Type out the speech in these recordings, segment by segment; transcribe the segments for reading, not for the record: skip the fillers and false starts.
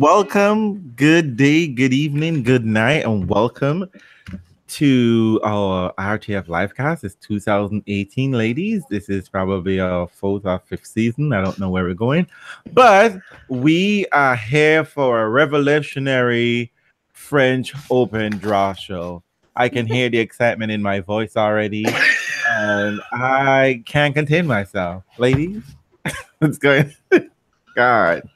welcome, good day, good evening, good night, and welcome to our RTF Livecast. It's 2018, ladies. This is probably our fourth or fifth season. I don't know where we're going, but we are here for a revolutionary French Open draw show. I can hear the excitement in my voice already, and I can't contain myself. Ladies, what's going on? God.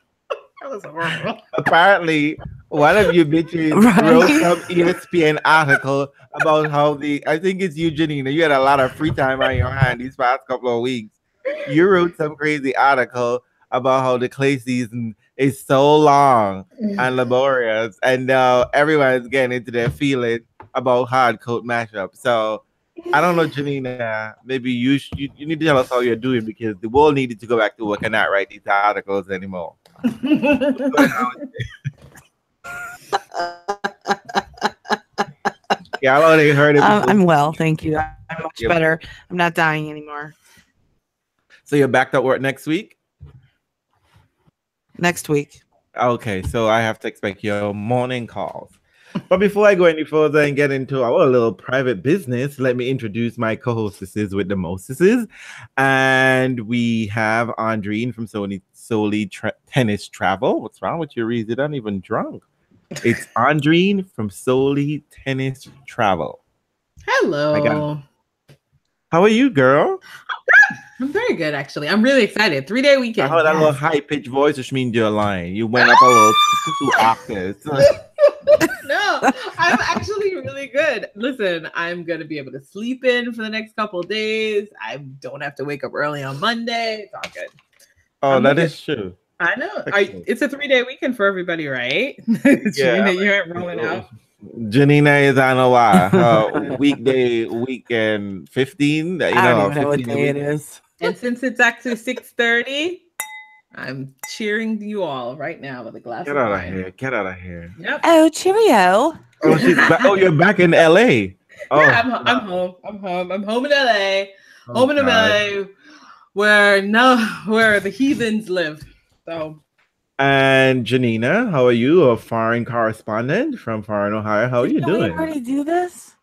That was horrible. Apparently, one of you bitches wrote some ESPN article about how I think it's you, Janina. You had a lot of free time on your hand these past couple of weeks. You wrote some crazy article about how the clay season is so long and laborious, and now everyone's getting into their feeling about hard court matchups. So I don't know, Janina. Maybe you need to tell us how you're doing because the world needed to go back to work and not write these articles anymore. Yeah, I already heard it. I'm well, thank you. I'm much better. I'm not dying anymore. So you're back to work next week? Next week. Okay, so I have to expect your morning calls. But before I go any further and get into our little private business, let me introduce my co-hostesses with the mostesses. And we have Andreen from Solely Tennis Travel. What's wrong with you, Reese? You're not even drunk. It's Andreen from Solely Tennis Travel. Hello. How are you, girl? I'm very good, actually. I'm really excited. 3-day weekend. I heard that little high-pitched voice, which means you're lying. You went up a little 2 octaves. No, I'm actually really good. Listen, I'm going to be able to sleep in for the next couple of days. I don't have to wake up early on Monday. It's all good. Oh, that is true. I know. It's a 3-day weekend for everybody, right? Yeah, you aren't rolling out. Janina is on a while. Weekend 15. I don't even know what day it is. And since it's actually 6:30, I'm cheering you all right now with a glass of wine. Get out of here. Yep. Oh, cheerio. Oh, she's back. Oh, you're back in LA. Oh, yeah, I'm home. I'm home in LA. Home in LA, where the heathens live. So. And Janina, how are you? A foreign correspondent from foreign Ohio. How are you doing? Did we already do this?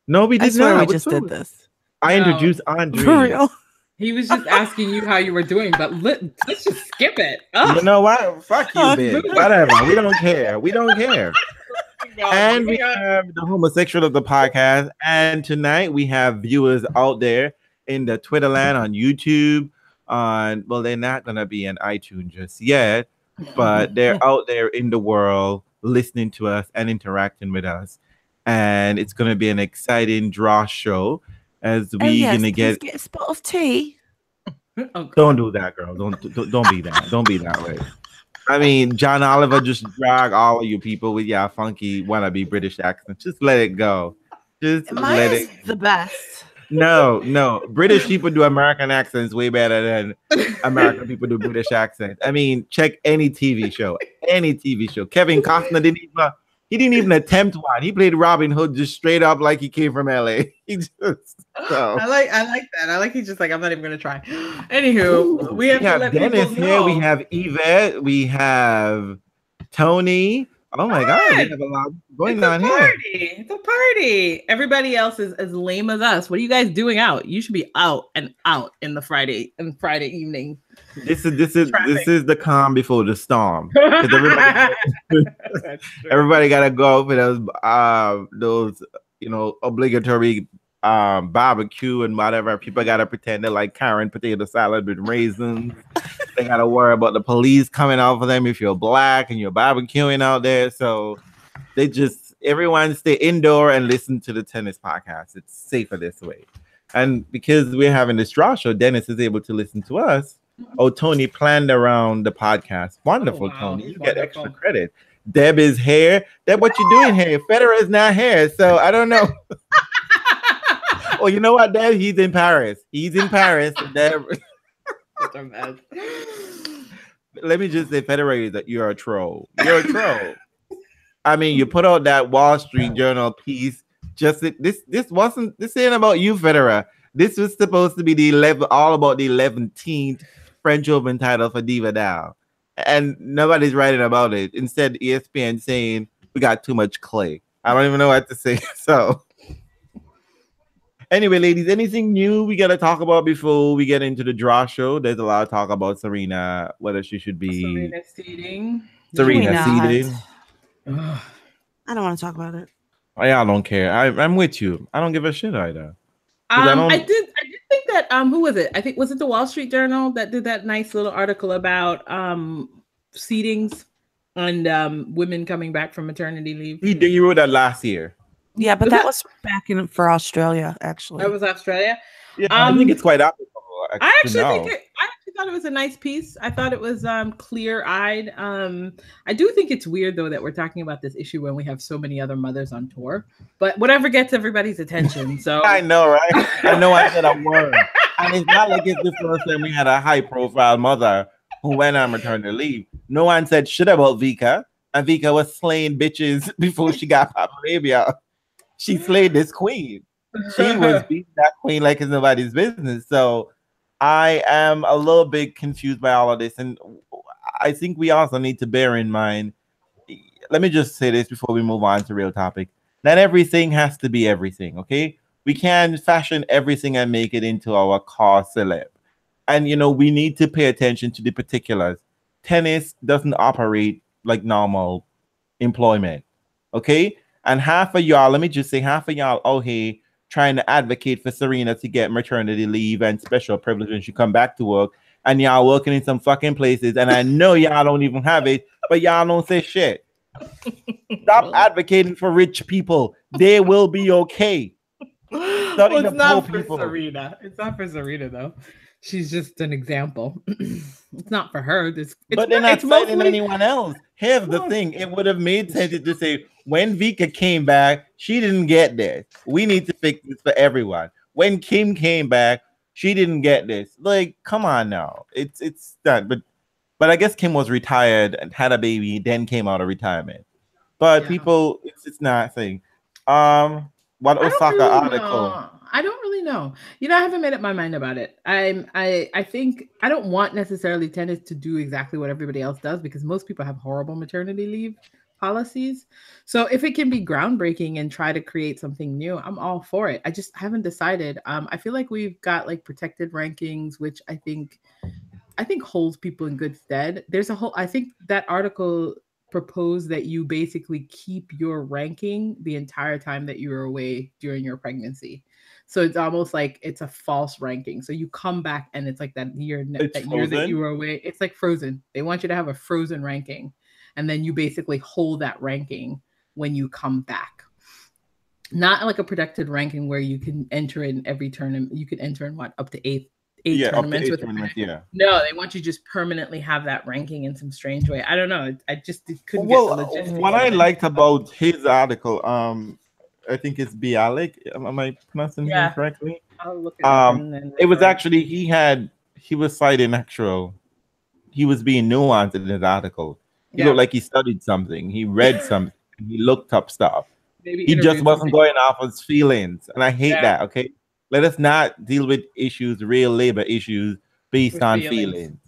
No, we did not. We just did this. I introduced Andre. For real? He was just asking you how you were doing, but let's just skip it. Oh. You know what? Fuck you, bitch. Whatever. We don't care. We don't care. And we have the homosexual of the podcast. And tonight we have viewers out there in the Twitter land, on YouTube, well, they're not gonna be in iTunes just yet, but they're out there in the world listening to us and interacting with us. And it's gonna be an exciting draw show as we gonna get a spot of tea. Don't do that, girl. Don't be that. Don't be that way. I mean, John Oliver just drag all of you people with your funky wannabe British accent. Just let it go. Just let it. The best. No. British people do American accents way better than American people do British accents. I mean, check any TV show. Kevin Costner didn't even attempt one. He played Robin Hood just straight up like he came from LA. I like that. I like he's just like, I'm not even gonna try. Anywho, we have Dennis here. We have Yvette. We have Tony. Oh my God, we have a lot going on here. It's a party. Everybody else is as lame as us. What are you guys doing out? You should be out in the Friday evening. This is the calm before the storm. Everybody gotta go for those obligatory barbecue and whatever. People gotta pretend they're like Karen potato salad with raisins. They gotta worry about the police coming out for them if you're black and you're barbecuing out there. So everyone stay indoor and listen to the tennis podcast. It's safer this way. And because we're having this draw show, Dennis is able to listen to us. Oh, Tony planned around the podcast. Wonderful, wow. Tony. You get extra credit. Deb is here. Deb, what you doing here? Federer is not here, so I don't know. Oh, you know what, Deb? He's in Paris. Deb. Let me just say, Federer, that you're a troll. You're a troll. I mean, you put out that Wall Street Journal piece. This ain't about you, Federer. This was supposed to be all about the 11th French Open title for Diva Dow. and nobody's writing about it. Instead, ESPN saying we got too much clay. I don't even know what to say. So, anyway, ladies, anything new we got to talk about before we get into the draw show? There's a lot of talk about Serena, whether she should be Serena seeding. Serena not? seeded. I don't want to talk about it. I don't care. I'm with you. I don't give a shit either. I did think that who was it? I think was it the Wall Street Journal that did that nice little article about seedings and women coming back from maternity leave. He wrote that last year. Yeah, but that was back in for Australia, actually. That was Australia. Yeah, I think it's quite applicable. I actually thought it was a nice piece. I thought it was clear-eyed. I do think it's weird though that we're talking about this issue when we have so many other mothers on tour. But whatever gets everybody's attention. So I know, right? I know I said a word. And it's not like it's the first time we had a high-profile mother who went on maternity leave. No one said shit about Vika. And Vika was slaying bitches before she got Papa Baby out. She slayed this queen. She was beating that queen like it's nobody's business. So I am a little bit confused by all of this. And I think we also need to bear in mind, let me just say this before we move on to real topic. Not everything has to be everything, okay? We can fashion everything and make it into our car celeb. And, we need to pay attention to the particulars. Tennis doesn't operate like normal employment, okay? And half of y'all, let me just say, half of y'all, hey, trying to advocate for Serena to get maternity leave and special privilege when she come back to work. And y'all working in some fucking places. And I know y'all don't even have it, but y'all don't say shit. Stop advocating for rich people. They will be okay. Well, it's not for Serena. It's not for Serena, though. She's just an example. It's not for her. But they're not citing anyone else. Here's the thing. It would have made sense to say, when Vika came back, she didn't get this. We need to fix this for everyone. When Kim came back, she didn't get this. Like, come on now. It's done. But I guess Kim was retired and had a baby, then came out of retirement. But people, it's not thing. What Osaka article? I don't really know. I haven't made up my mind about it. I think I don't want necessarily tennis to do exactly what everybody else does because most people have horrible maternity leave policies. So if it can be groundbreaking and try to create something new, I'm all for it. I just haven't decided. I feel like we've got like protected rankings, which I think holds people in good stead. I think that article proposed that you basically keep your ranking the entire time that you were away during your pregnancy. So it's almost like it's a false ranking. So you come back and it's like that year that you were away. It's like frozen. They want you to have a frozen ranking. And then you basically hold that ranking when you come back. Not like a protected ranking where you can enter in every tournament. You can enter in up to eight tournaments with No, they want you to just permanently have that ranking in some strange way. I don't know. It couldn't get the logistics. What I liked about his article, I think it's Bialik. Am I pronouncing his name correctly? I'll look it up. It was actually he was citing he was being nuanced in his article. He looked like he studied something. He read something. He looked up stuff. He just wasn't going off his feelings. And I hate that, okay? Let us not deal with real labor issues based on feelings.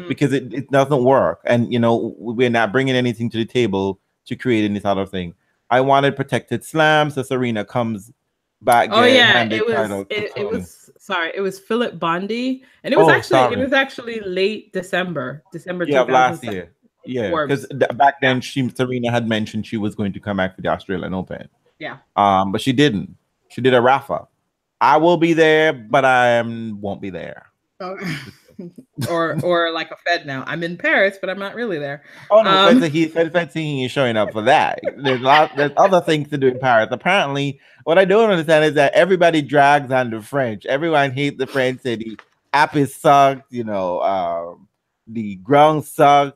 Because it doesn't work. And, we're not bringing anything to the table to create any sort of thing. I wanted protected slam, so Serena comes back. It was Philip Bondi. And it was actually late December of last year. Yeah, because back then Serena had mentioned she was going to come back for the Australian Open. Yeah. But she didn't. She did a Rafa. I will be there, but I won't be there. or like a Fed now. I'm in Paris, but I'm not really there. Oh no, he is showing up for that. There's other things to do in Paris. Apparently, what I don't understand is that everybody drags on the French. Everyone hates the French. Say the app is sucked. The ground sucked.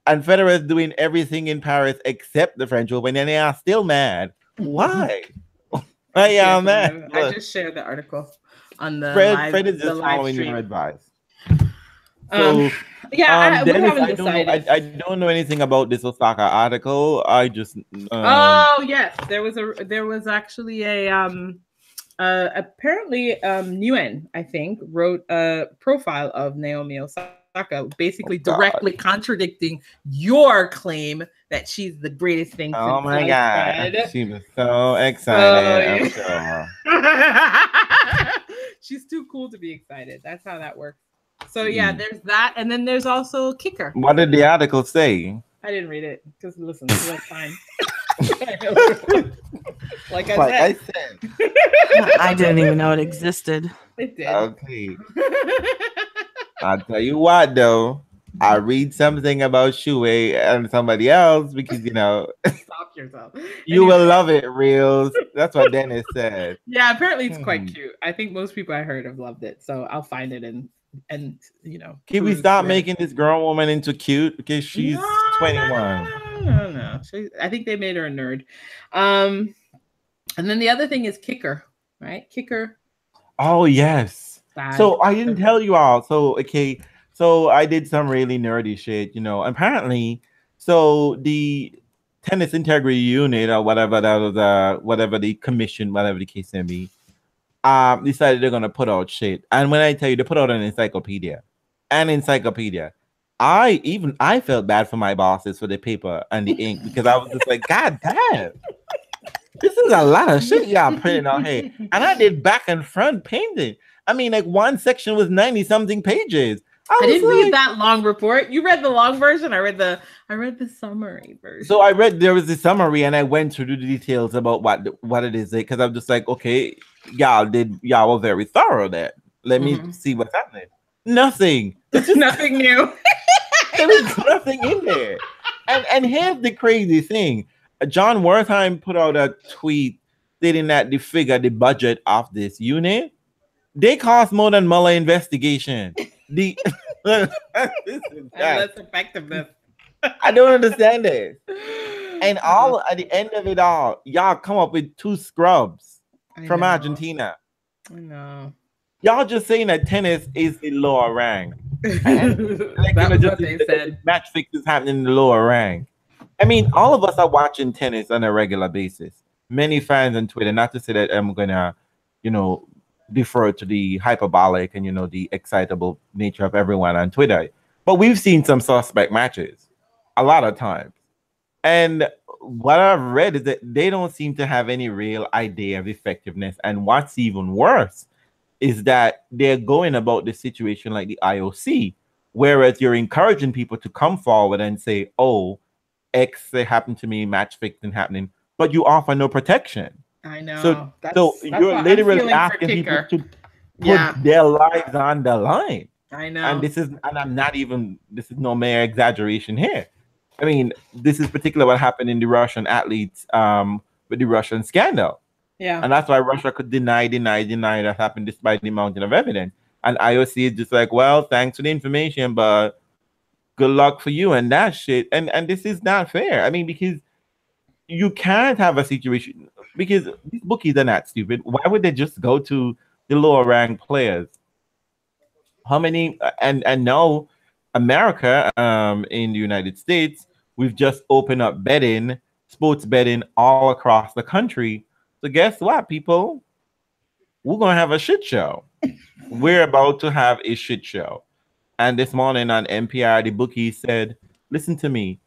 And Federer is doing everything in Paris except the French Open, and they are still mad. Why? Man. I just shared the article on the Fred is just following your advice. So, Dennis, I don't know anything about this Osaka article. I just yes, there was actually a apparently Nguyen, I think, wrote a profile of Naomi Osaka Osaka, basically directly contradicting your claim that she's the greatest thing Oh since my God. sliced She was so excited, So, I'm sure. she's too cool to be excited. That's how that works. So yeah, there's that, and then there's also kicker. What did the article say? I didn't read it because listen, it's like fine. like I said. I didn't even know it existed. It did. Okay. I'll tell you what, though. I read something about Shue and somebody else because, you know, Stop yourself. You will love it, Reels. That's what Dennis said. Yeah, apparently it's quite cute. I think most people I heard have loved it. So I'll find it and you know. Can we stop making this grown woman into cute because she's 21? No. I think they made her a nerd. And then the other thing is kicker, right? Kicker. Oh yes. So I didn't tell you all. So okay. So I did some really nerdy shit, you know. Apparently, so the tennis integrity unit or whatever that was, whatever the commission, whatever the case may be, decided they're gonna put out shit. And when I tell you, they put out an encyclopedia. I felt bad for my bosses for the paper and the ink because I was just like, God damn, this is a lot of shit y'all printing out here. And I did back and front painting. I mean, like one section was 90-something pages. I didn't read that long report. You read the long version. I read the summary version. So there was the summary, and I went through the details about what it is, because I'm just like, okay, y'all were very thorough there. Let me see what's happening. Nothing. Nothing new. There is nothing in there. And here's the crazy thing. John Wertheim put out a tweet stating that the budget of this unit, they cost more than Mueller investigation. Less effectiveness. I don't understand this. And all at the end of it all, y'all come up with 2 scrubs from Argentina. I know. Y'all just saying that tennis is the lower rank. That's what they said. Match fixes happening in the lower rank. I mean, all of us are watching tennis on a regular basis. Many fans on Twitter, not to say that I'm gonna, you know, defer to the hyperbolic and, you know, the excitable nature of everyone on Twitter, but we've seen some suspect matches a lot of times. And what I've read is that they don't seem to have any real idea of effectiveness. And what's even worse is that they're going about the situation like the IOC, whereas you're encouraging people to come forward and say, oh, X happened to me, match fixing happening, but you offer no protection. I know. So you're literally asking people to put their lives on the line. I know. And this is no mere exaggeration here. I mean, this is particularly what happened in the Russian athletes with the Russian scandal. Yeah. And that's why Russia could deny that happened despite the mountain of evidence. And IOC is just like, well, thanks for the information, but good luck for you and that shit. And this is not fair. I mean, because you can't have a situation, because these bookies are not stupid. Why would they just go to the lower ranked players? How many? And now America, in the United States, we've just opened up sports betting all across the country. So guess what, people? We're gonna have a shit show. We're about to have a shit show. And this morning on NPR, the bookies said, listen to me.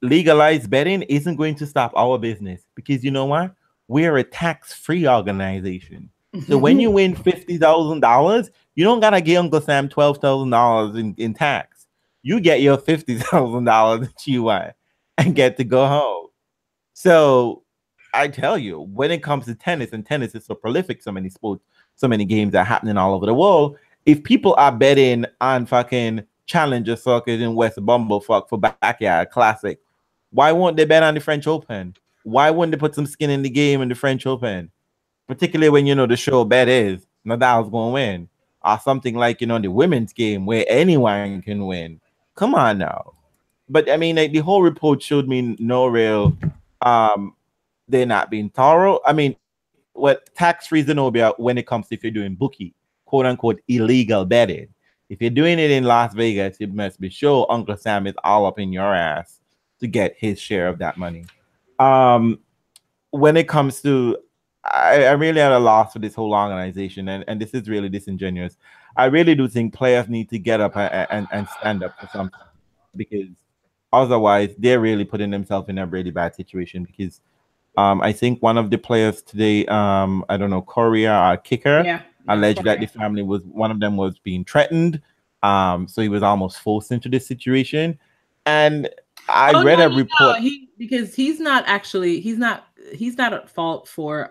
Legalized betting isn't going to stop our business, because you know what? We're a tax-free organization. So when you win $50,000, you don't gotta give Uncle Sam $12,000 in tax. You get your $50,000 that you want and get to go home. So I tell you, when it comes to tennis, and tennis is so prolific, so many sports, so many games are happening all over the world. If people are betting on fucking Challenger Circuit in West Bumblefuck for Backyard Classic, why won't they bet on the French Open? Why wouldn't they put some skin in the game in the French Open? Particularly when, you know, the sure bet is Nadal's going to win. Or something like, you know, the women's game where anyone can win. Come on now. But, I mean, like, the whole report showed me no real, they're not being thorough. I mean, what tax-free Zenobia when it comes to if you're doing bookie, quote-unquote, illegal betting. If you're doing it in Las Vegas, it must be sure Uncle Sam is all up in your ass to get his share of that money. When it comes to, I really had a loss for this whole organization, and this is really disingenuous. I really do think players need to get up and stand up for something, because otherwise they're really putting themselves in a really bad situation. Because I think one of the players today, I don't know, Korea, our kicker, Yeah. alleged that Korea. the family was, one of them was being threatened. So he was almost forced into this situation. And I read a report. Because he's not at fault for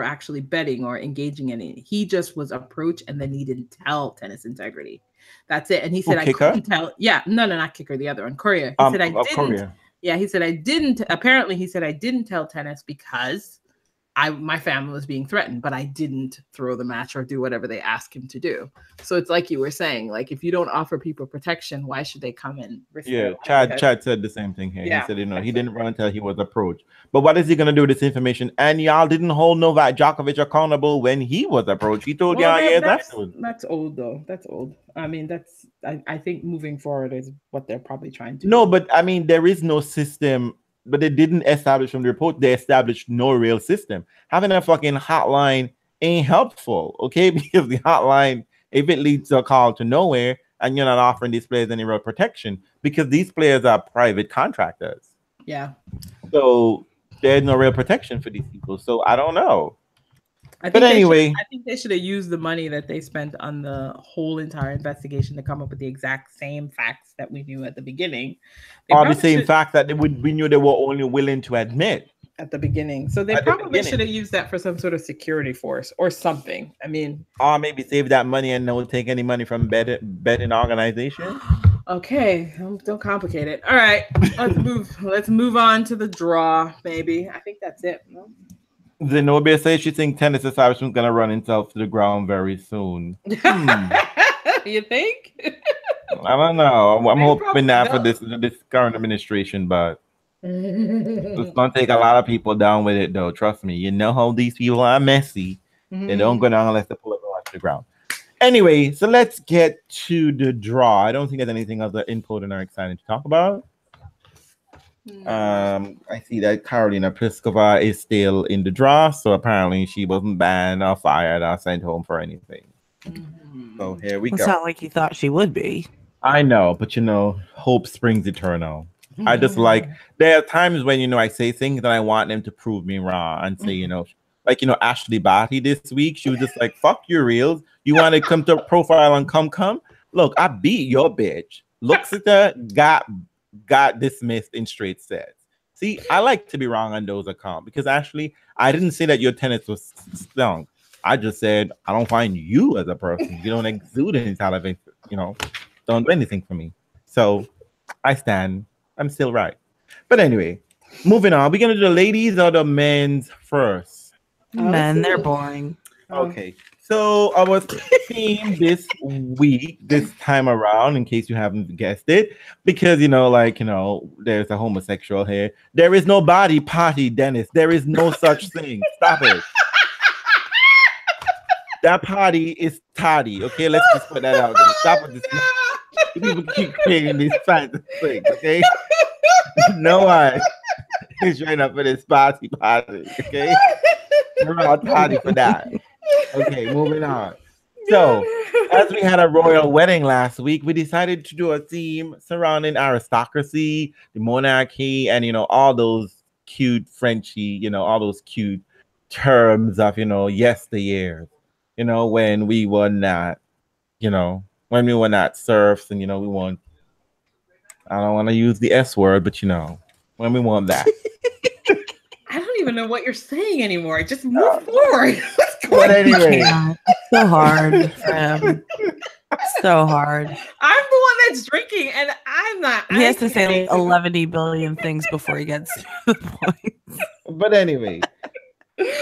actually betting or engaging in it. He just was approached and then he didn't tell Tennis Integrity. That's it. And he said, I Kicker? couldn't tell. Yeah, no, not Kicker, the other one, Korea. He said, I didn't. Korea. Yeah, he said, I didn't. Apparently, he said, I didn't tell Tennis because my family was being threatened, but I didn't throw the match or do whatever they asked him to do. So it's like you were saying, like, if you don't offer people protection, why should they come and risk Yeah, Chad said the same thing here. Yeah, he said, he didn't run until he was approached. But what is he gonna do with this information? And y'all didn't hold Novak Djokovic accountable when he was approached. He told y'all years afterwards. That's old though. That's old. I mean, I think moving forward is what they're probably trying to do. But I mean, there is no system. But they didn't establish from the report, they established no real system. Having a fucking hotline ain't helpful, okay? Because the hotline, if it leads to a call to nowhere and you're not offering these players any real protection, because these players are private contractors. Yeah. So there's no real protection for these people. So I don't know. I think they should have used the money that they spent on the whole entire investigation to come up with the exact same facts that we knew at the beginning. Or the same facts that we knew they were only willing to admit at the beginning. So they probably should have used that for some sort of security force or something. I mean, or maybe save that money and don't take any money from betting organization. Okay, don't complicate it. All right, let's move on to the draw. Maybe I think that's it. No? Zenobia says she thinks Tennis Establishment is going to run itself to the ground very soon. You think? I don't know. I'm hoping that for this current administration, but it's going to take a lot of people down with it, though. Trust me. You know how these people are messy. They don't go down unless they pull everyone to the ground. Anyway, so let's get to the draw. I don't think there's anything other important or exciting to talk about. I see that Carolina Pliskova is still in the draw, so apparently she wasn't banned or fired or sent home for anything. So here we go. It's not like you thought she would be. I know, but hope springs eternal. I just there are times when I say things that I want them to prove me wrong and say, like Ashley Barty this week, she was just like, "Fuck your reels. You want to come to profile and come? Look, I beat your bitch. Looks at that got dismissed in straight sets. See, I like to be wrong on those accounts because actually, I didn't say that your tennis was stung. I just said I don't find you as a person. You don't exude any television. Don't do anything for me. So I stand. I'm still right. But anyway, moving on. We're gonna do the ladies or the men's first. Men, they're boring. Okay. So our theme this time around, in case you haven't guessed it, because there's a homosexual here. There is no body party, Dennis. There is no such thing. Stop it. That party is toddy. Okay, let's just put that out there. Stop with this. People keep creating these kinds of things. Okay, no one is showing up for this party. Okay, we're all toddy for that. Okay, moving on. So, as we had a royal wedding last week, we decided to do a theme surrounding aristocracy, the monarchy, and all those cute Frenchy, all those cute terms of yesteryear. When we were not, serfs, and we want. I don't want to use the S word, but when we want that. I don't even know what you're saying anymore. Just move forward. But anyway, so hard. So hard. I'm the one that's drinking, and I'm not. He has to say like 11 billion things before he gets to the point. But anyway,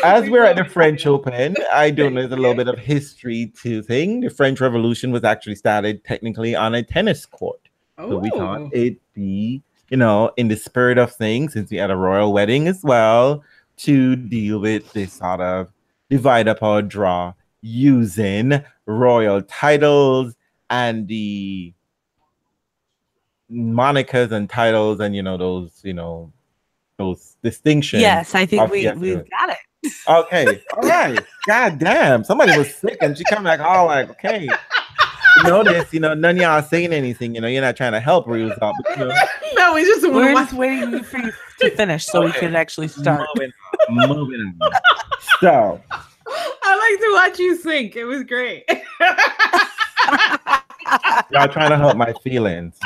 as we're at the French Open, I do know there's a little bit of history to thing. The French Revolution was actually started technically on a tennis court. So we thought it'd be, in the spirit of things, since we had a royal wedding as well, to deal with this sort of divide up or draw using royal titles and the monikers and titles and those distinctions. Yes, I think we've got it. Okay, all right. God damn, somebody was sick, and she come back all like, okay. Notice, none of y'all saying anything. You're not trying to help her out. But, No, we just want We're to just watch. waiting for you to finish so we can actually start. Moving on. So, I like to watch you sink. It was great. y'all trying to hurt my feelings.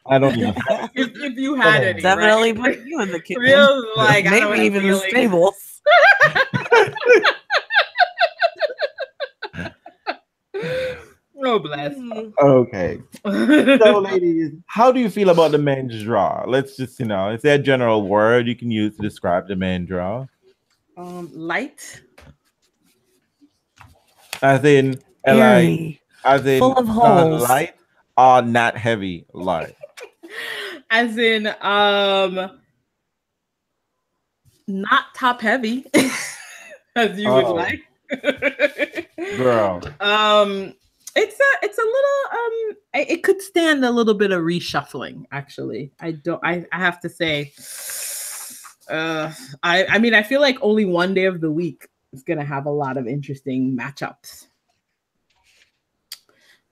I don't even. If you had any, definitely right? put you in the kitchen. Real like I don't Maybe even the feelings. stables. Oh bless. Okay. So, ladies, how do you feel about the men's draw? Let's just, is there a general word you can use to describe the men's draw? Light. As in, Airy. as in, Full of holes. light or not heavy light? As in, not top heavy, as you would like. Girl. It's a little it could stand a little bit of reshuffling, actually. I have to say, I mean, I feel like only one day of the week is gonna have a lot of interesting matchups.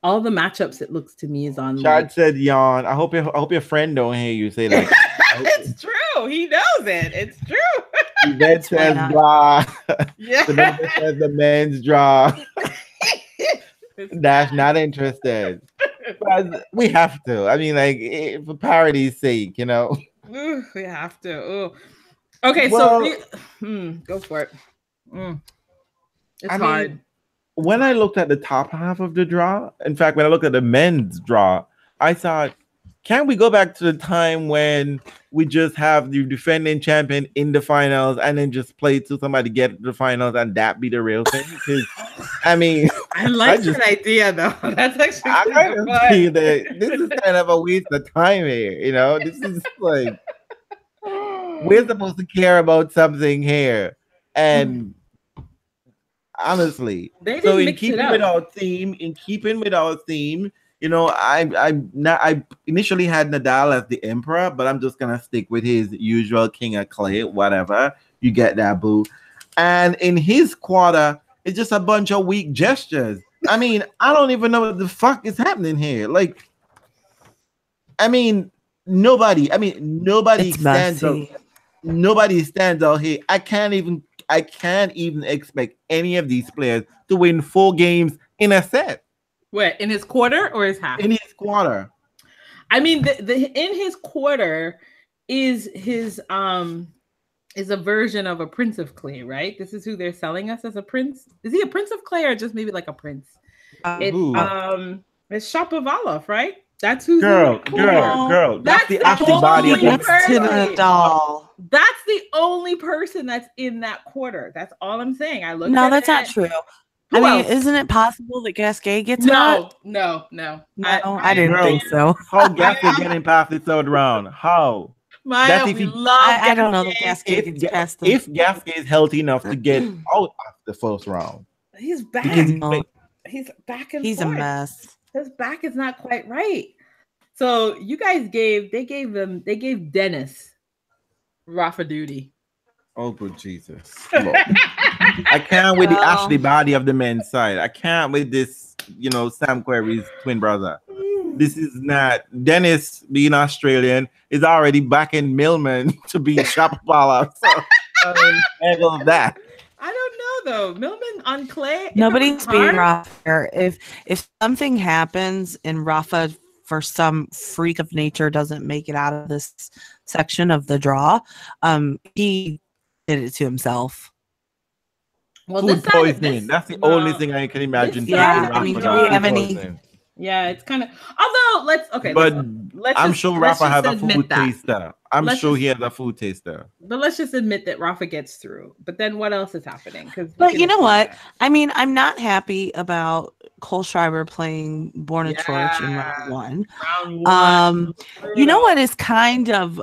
All the matchups, it looks to me, is on. Chad said yawn. I hope your friend don't hear you say that. It's true. He knows it. It's true. Yvette says blah. Yeah. Samantha says the men's draw. Dash not interested. But we have to. I mean, like, for parity's sake, Ooh, we have to. Ooh. Okay, Well, so go for it. It's hard. Mean, when I looked at the top half of the draw, in fact, when I looked at the men's draw, I thought, can't we go back to the time when we just have the defending champion in the finals and then just play to somebody get to the finals and that be the real thing? Because, I mean, I like that idea, though. That's actually I kind of see that this is kind of a waste of time here. This is like, we're supposed to care about something here. And honestly, so in keeping with our theme, I initially had Nadal as the emperor, but I'm just gonna stick with his usual king of clay, whatever. You get that, boo. And in his quarter, it's just a bunch of weak gestures. I mean, I don't even know what the fuck is happening here. Like, I mean, nobody stands out. Nobody stands out here. I can't even expect any of these players to win 4 games in a set. What, in his quarter or his half? In his quarter. I mean, the in his quarter is his is a version of a prince of clay, right? This is who they're selling us as a prince. Is he a prince of clay or just maybe like a prince? It's Shapovalov, right? That's who's girl. That's the actual body of the doll. That's the only person that's in that quarter. That's all I'm saying. I look. No, that's not true. I mean, isn't it possible that Gasquet gets out? No. I didn't think so. How Gasquet getting past the third round? How? Maya, I don't know that Gasquet gets past them. If Gasquet is healthy enough to get out of the first round, he's back. He's back and he's forth. A mess. His back is not quite right. So you guys gave Dennis Rafa duty. Oh, good Jesus. I can't with the Ashley body of the men's side. I can't with this, Sam Querrey's twin brother. This is not. Dennis, being Australian, is already backing Millman to be Shapovalov. So, handle that. I don't know, though. Millman on clay? Nobody's being Rafa here. If something happens and Rafa, for some freak of nature, doesn't make it out of this section of the draw, he did it to himself. Well, food poisoning. That's the only thing I can imagine. Yeah, I mean, do we have any? Yeah, it's kind of. Although, let's I'm sure Rafa has a food taster. I'm sure he has a food taster. But let's just admit that Rafa gets through. But then what else is happening? But you know what? I mean, I'm not happy about Cole Schreiber playing Born a Torch in round one. You know what is kind of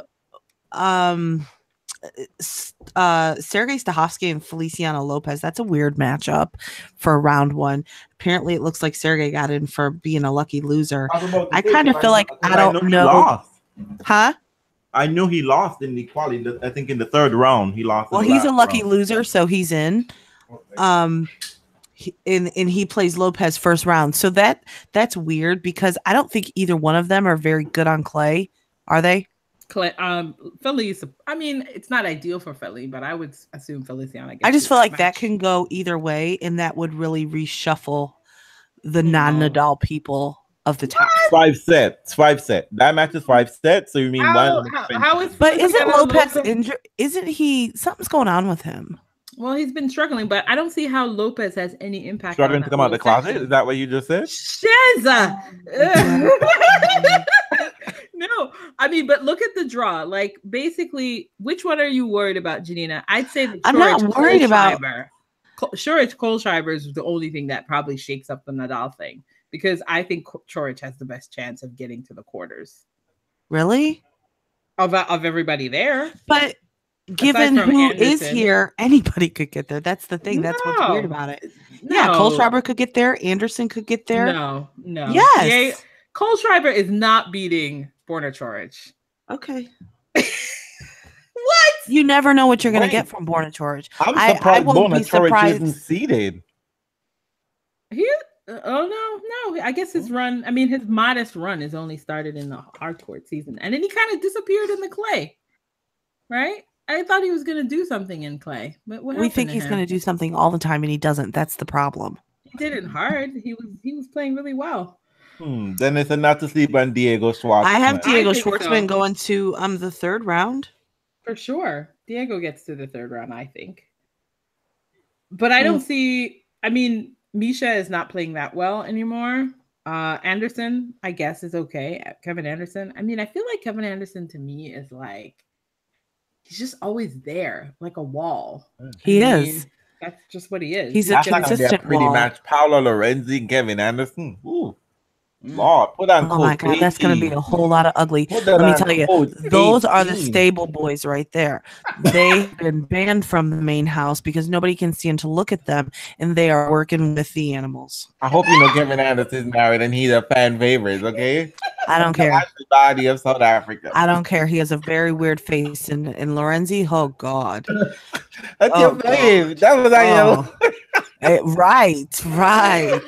Sergei Stahovsky and Feliciano Lopez. That's a weird matchup for round one. Apparently, it looks like Sergei got in for being a lucky loser. I kind of feel like I don't know. Huh? I knew he lost in the quality. I think in the third round he lost. Well, in the he's a last lucky round. loser, so he's in. And he plays Lopez first round, so that's weird because I don't think either one of them are very good on clay, are they? Clay, Philly. I mean, it's not ideal for Philly, but I would assume Feliciana. I just feel like that can go either way, and that would really reshuffle the non-Nadal people of the top. 5 sets. 5 sets. That match is 5 sets. So you mean one? How is? But isn't Lopez injured? Isn't he? Something's going on with him. Well, he's been struggling, but I don't see how Lopez has any impact. Struggling to come out of the closet? Is that what you just said? Shazza! No, I mean, but look at the draw. Like, basically, which one are you worried about, Janina? I'd say the I'm not worried about. Chorich Kohlschreiber is the only thing that probably shakes up the Nadal thing because I think Chorich has the best chance of getting to the quarters. Really? Of everybody there, but. Given who is here, anybody could get there. That's the thing. That's what's weird about it. No. Yeah, Kohlschreiber could get there. Anderson could get there. No. Yes. Kohlschreiber is not beating Borna Coric. Okay. What? You never know what you're going to get from Borna Coric. I'm surprised Borna Coric isn't seeded. No. I guess his run, I mean, his modest run is only started in the hard court season. And then he kind of disappeared in the clay. Right? I thought he was going to do something in clay, but we think he's going to do something all the time, and he doesn't. That's the problem. He did it hard. He was playing really well. Then it's not to sleep on Diego Schwartzman. I have Diego Schwartzman going to the third round for sure. Diego gets to the third round, I think. But I don't see. I mean, Misha is not playing that well anymore. Anderson, I guess, is okay. Kevin Anderson. I mean, I feel like Kevin Anderson to me is like. He's just always there, like a wall. He is. That's just what he is. He's a consistent pretty match. Paolo Lorenzi and Kevin Anderson. Ooh, Lord, put on. Oh my God, that's going to be a whole lot of ugly. Let me tell you, those are the stable boys right there. They've been banned from the main house because nobody can stand to look at them, and they are working with the animals. I hope you know Kevin Anderson is married and he's a fan favorite. Okay. I don't care. The body of South Africa. I don't care. He has a very weird face, and Lorenzi. Oh God. That's your fave. That was right.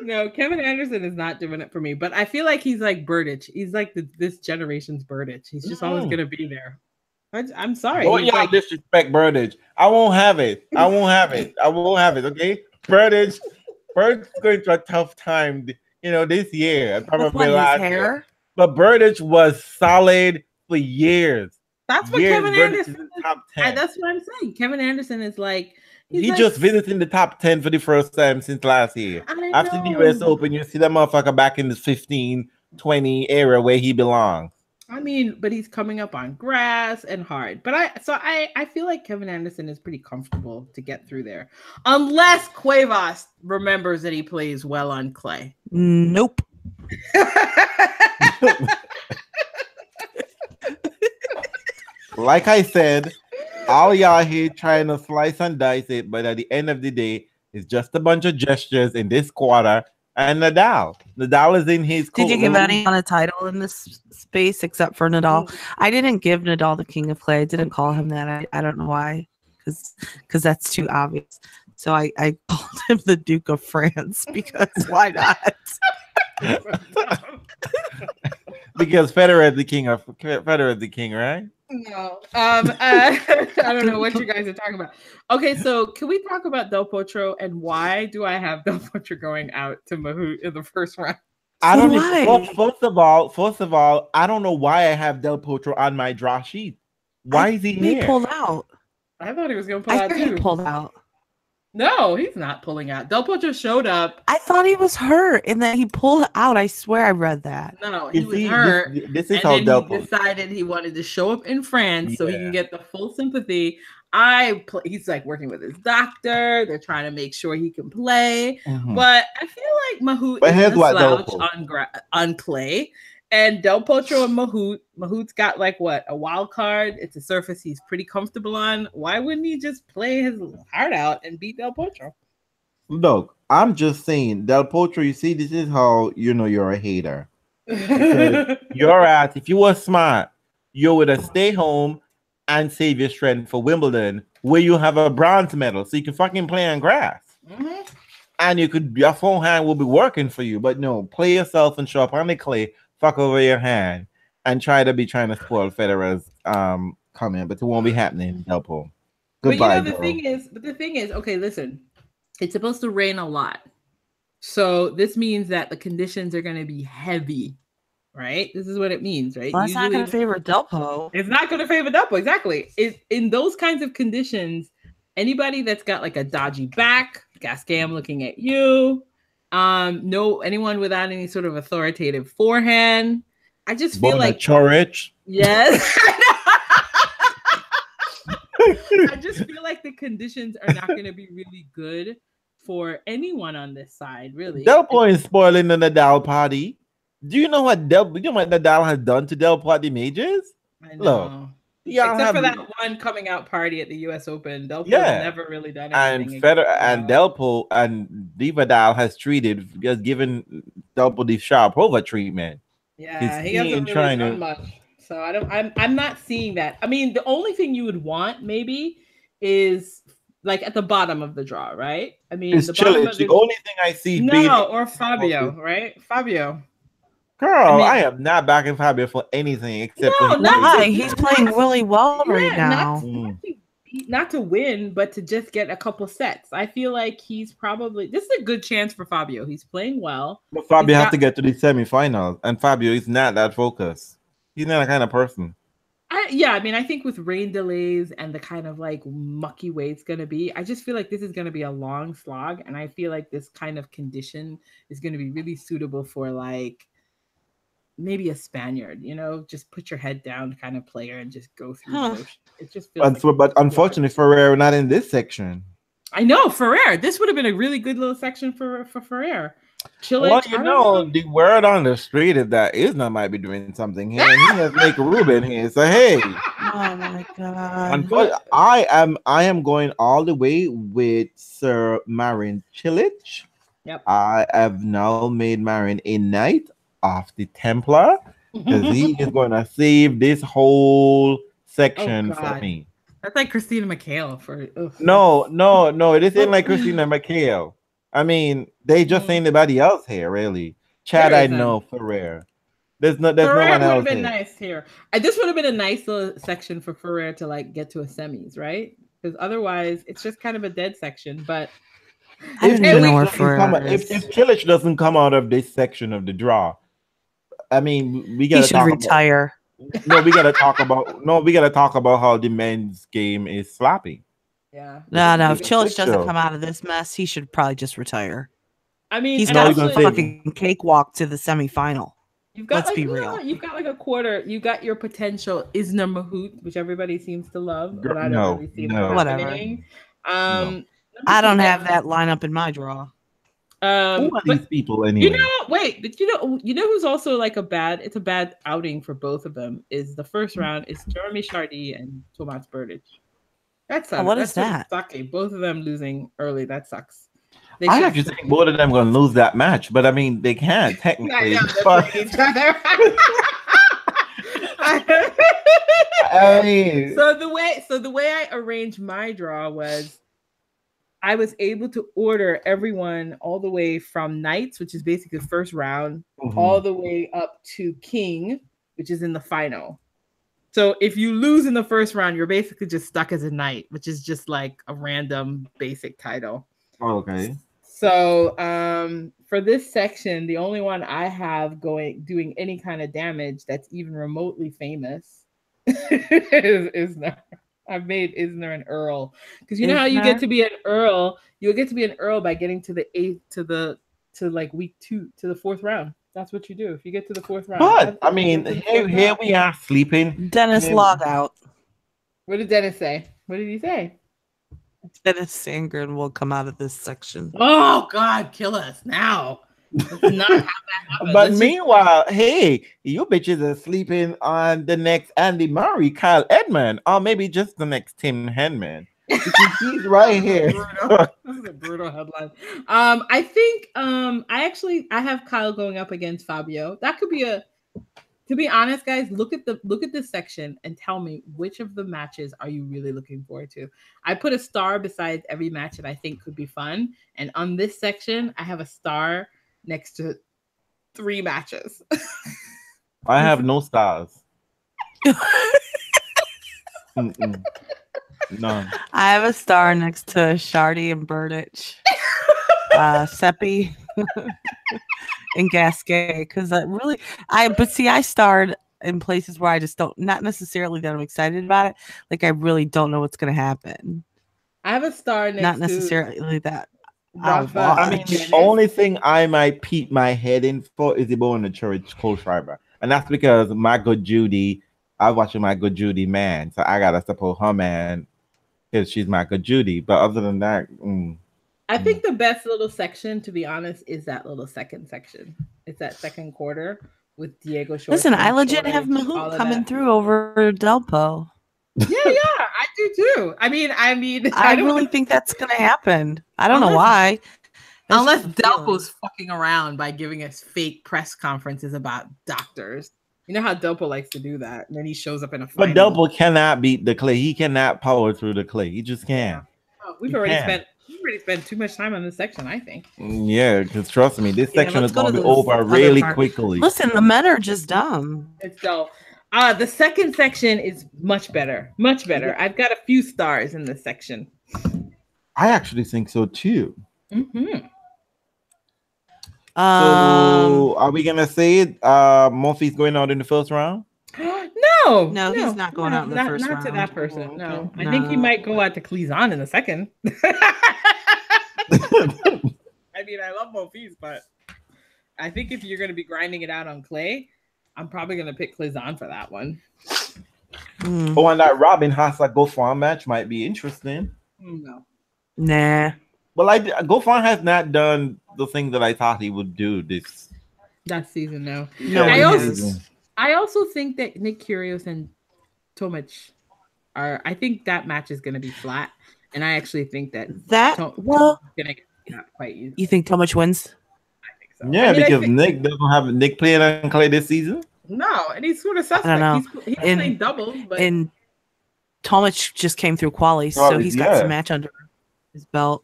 No, Kevin Anderson is not doing it for me, but I feel like he's like Burditch. He's like this generation's Burditch. He's just always gonna be there. I'm sorry. Don't y'all disrespect Burditch. I won't have it. Okay, Burditch going through a tough time. This year, probably last year. But Burditch was solid for years. That's what Kevin Anderson is. Top 10. That's what I'm saying. Kevin Anderson is like. He just visited the top 10 for the first time since last year. After the US Open, you see that motherfucker back in the 15, 20 era where he belongs. I mean, but he's coming up on grass and hard. But I feel like Kevin Anderson is pretty comfortable to get through there. Unless Cuevas remembers that he plays well on clay. Nope. Like I said, all y'all here trying to slice and dice it, but at the end of the day, it's just a bunch of gestures in this quarter. And Nadal is in his. Did you give anyone a title in this space except for Nadal? I didn't give Nadal the King of Clay. I didn't call him that. I don't know why, because that's too obvious. So I called him the Duke of France because why not? Because Federer is the king, right? No, I don't know what you guys are talking about. Okay, so can we talk about Del Potro and why do I have Del Potro going out to Mahut in the first round? I don't know. First of all, I don't know why I have Del Potro on my draw sheet. Why is he here? He pulled out. I thought he was going to pull out too. He pulled out. No, he's not pulling out. Del Potro showed up. I thought he was hurt and then he pulled out. I swear I read that. No, he was hurt. This is how Del Potro decided he wanted to show up in France so he can get the full sympathy. He's like working with his doctor. They're trying to make sure he can play. Mm-hmm. But I feel like Mahut is a slouch on clay. And Del Potro and Mahut's got like a wild card. It's a surface he's pretty comfortable on. Why wouldn't he just play his heart out and beat Del Potro? Look, I'm just saying, Del Potro, you see, this is how you know you're a hater. Because your ass, if you were smart, you would have stay home and save your strength for Wimbledon, where you have a bronze medal, so you can fucking play on grass. Mhm. And your phone hand will be working for you. But no, play yourself and show up on the clay, fuck over your hand, and trying to spoil Federer's comment, but it won't be happening, Delpo. Goodbye, but the thing is, okay, listen, it's supposed to rain a lot. So this means that the conditions are going to be heavy, right? This is what it means, right? Well, that's not going to favor Delpo. It's not going to favor Delpo, exactly. In those kinds of conditions, anybody that's got like a dodgy back, Gascam looking at you, anyone without any sort of authoritative forehand. I just feel like Chorich. Yes. I just feel like the conditions are not going to be really good for anyone on this side, really. Delpo is spoiling the Nadal party. Do you know what Nadal has done to Delpo at the majors? I know. Look, except for that one coming out party at the U.S. Open, Delpo has never really done anything. And Delpo and Vidal has given Delpo the Sharapova treatment. Yeah, he hasn't really done much. So I'm not seeing that. I mean, the only thing you would want maybe is like at the bottom of the draw, right? I mean, it's the only thing I see. Or Fabio, right? Fabio. Girl, I am not backing Fabio for anything except he's playing really well right now. Not to win, but to just get a couple sets. I feel like he's probably this is a good chance for Fabio. He's playing well. But Fabio has to get to the semifinals, and Fabio is not that focused. He's not that kind of person. I mean, I think with rain delays and the kind of like mucky way it's going to be, I just feel like this is going to be a long slog. And I feel like this kind of condition is going to be really suitable for like maybe a Spaniard, just put your head down kind of player and just go through the motion. It just feels but unfortunately, Ferrer not in this section. I know, Ferrer. This would have been a really good little section for Ferrer. Chilich, the word on the street is that Isna might be doing something here, and he has make Ruben here. So hey, oh my god! I am going all the way with Sir Marin Chilich. Yep. I have now made Marin a knight of the Templar because he is going to save this whole section for me. That's like Christina McHale for. No, it isn't like Christina McHale. I mean, they just ain't anybody else here, really. Chad, I know Ferrer. There's no one else. Would have been nice here. This would have been a nice little section for Ferrer to like get to a semis, right? Because otherwise, it's just kind of a dead section. But if Chilich doesn't come out of this section of the draw, I mean, we gotta retire. We gotta talk about how the men's game is sloppy. Yeah. No. If Chilich doesn't come out of this mess, he should probably just retire. I mean, he's not a fucking cakewalk to the semifinal. Let's be real. You've got like a quarter. You got your potential Isner Mahut, which everybody seems to love. But I don't really see whatever. I don't have that lineup in my draw. Who are these people anyway? You know who's also like it's a bad outing for both of them. Is the first round is Jeremy Chardy and Tomas Berdych. That sucks. What is that? Both of them losing early. That sucks. I actually think both of them going to lose that match, but I mean they can't technically. Each other. I mean, so the way I arranged my draw was I was able to order everyone all the way from knights, which is basically the first round, all the way up to king, which is in the final. So if you lose in the first round, you're basically just stuck as a knight, which is just like a random basic title. Okay. So for this section, the only one I have doing any kind of damage that's even remotely famous is Isner. I've made Isner an earl because you know how you get to be an earl. You'll get to be an earl by getting to the week 2 to the 4th round. That's what you do if you get to the 4th round. But I mean, here we are sleeping. Dennis log out. What did Dennis say? What did he say? Dennis Sandgren will come out of this section. Oh God, kill us now. Let's not have that happen. But meanwhile, hey, you bitches are sleeping on the next Andy Murray, Kyle Edmund, or maybe just the next Tim Henman. He's right here. This is a brutal headline. I think I have Kyle going up against Fabio. That could be a. To be honest, guys, look at this section and tell me which of the matches are you really looking forward to. I put a star beside every match that I think could be fun, and on this section, I have a star next to 3 matches. I have no stars. None. I have a star next to Shardy and Burditch, Seppi, and Gasquet, because I starred in places where I just don't, not necessarily that I'm excited about it. Like, I really don't know what's going to happen. I have a star next not to necessarily that. Rafa. I mean, the only thing I might peep my head in for is the Bowen the Church co-schreiber. And that's because my good Judy, I was watching my good Judy man. So I got to support her man because she's my good Judy. But other than that, I think the best little section, to be honest, is that little second section. It's that second quarter with Diego Schwartz. Listen, I legit have Mahout coming through over Delpo. Yeah, I do too. I mean, I really think that's gonna happen. I don't know why. Unless Delpo's fucking around by giving us fake press conferences about doctors. You know how Delpo likes to do that, and then he shows up in a final. But Delpo cannot beat the clay. He cannot power through the clay. He just can't. Oh, we've already spent too much time on this section, I think. Yeah, because trust me, this section is going to be over really quickly. Listen, the men are just dumb. It's dull. The second section is much better. Much better. I've got a few stars in this section. I actually think so too. Mm-hmm. So are we gonna say it? Murphy's going out in the first round? No, he's not going out in the first round. Not to that person. No. I think he might go out to Cleason in the second. I mean, I love Murphy's, but I think if you're gonna be grinding it out on clay, I'm probably gonna pick Cleason for that one. Oh, and that Robin Hassa Goffin match might be interesting. No. Nah. Well, Goffin has not done the thing that I thought he would do that season. No. Yeah, I also think that Nick Kyrgios and Tomic are. I think that match is going to be flat, and I actually think that well, going to get quite easy. You think Tomic wins? I think so. Yeah, because Nick doesn't have Nick playing on clay this season. No, and he's sort of suspect. I don't know. He's playing doubles, but and Tomic just came through quali, so he's got some match under his belt.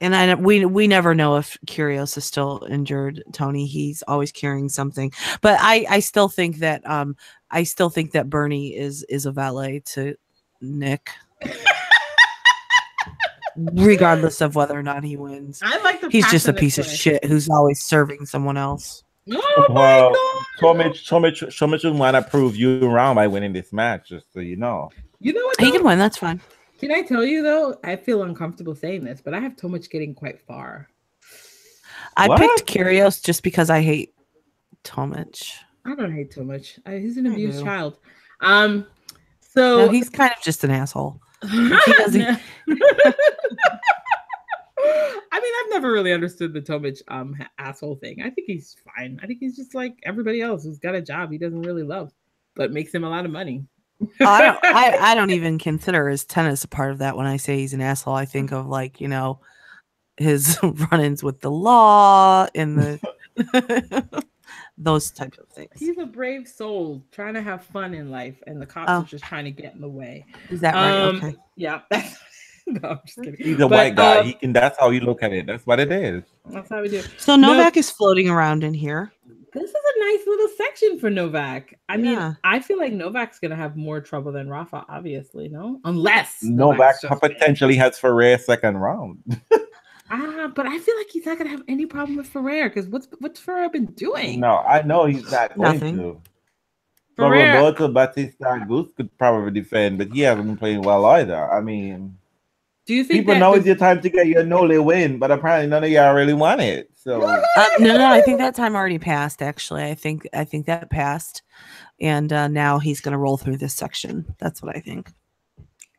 And we never know if Kyrgios is still injured, Tony. He's always carrying something. But I still think that Bernie is a valet to Nick. Regardless of whether or not he wins. I like the He's just a piece of shit who's always serving someone else. Oh well, Tomic would want to prove you wrong by winning this match, just so you know. You know what? He can win, that's fine. Can I tell you though? I feel uncomfortable saying this, but I have Tomic getting quite far. I picked Kyrgios just because I hate Tomic. I don't hate Tomic. He's an abused child. So no, he's kind of just an asshole. I mean, I've never really understood the Tomic asshole thing. I think he's fine. I think he's just like everybody else who's got a job he doesn't really love, but makes him a lot of money. I don't even consider his tennis a part of that. When I say he's an asshole, I think of like, you know, his run-ins with the law and the those types of things. He's a brave soul trying to have fun in life, and the cops are just trying to get in the way. Is that right? Okay. Yeah. No, I'm just kidding. He's a white guy. He can. That's how you look at it. That's what it is. That's how we do. So Novak is floating around in here. This is a nice little section for Novak. I mean, I feel like Novak's gonna have more trouble than Rafa, obviously, no? Unless Novak potentially has Ferrer second round. But I feel like he's not gonna have any problem with Ferrer because what's Ferrer been doing? No, I know he's not going to. But Roberto Batista Gus could probably defend, but he hasn't been playing well either. I mean, do you think people know it's your time to get your Nole win, but apparently none of y'all really want it. So no, I think that time already passed. Actually, I think that passed, and now he's gonna roll through this section. That's what I think.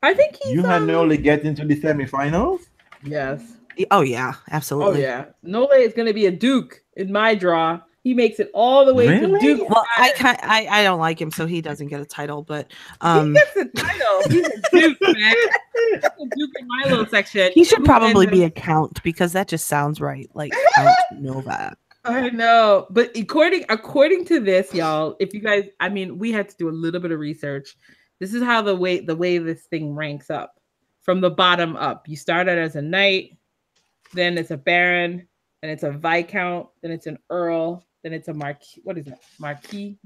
I think you had Nole get into the semifinals. Yes. Oh yeah, absolutely. Oh yeah, Nole is gonna be a Duke in my draw. He makes it all the way to Duke. Well, I don't like him, so he doesn't get a title. But he gets a title. He's a Duke, man. He's a Duke in my little section. He should probably be a Count because that just sounds right, like Count Novak. I know, but according to this, y'all, if you guys, I mean, we had to do a little bit of research. This is how the way this thing ranks up from the bottom up. You start out as a knight, then it's a baron, then it's a viscount, then it's an earl, then it's a marquis. What is it? Marquis,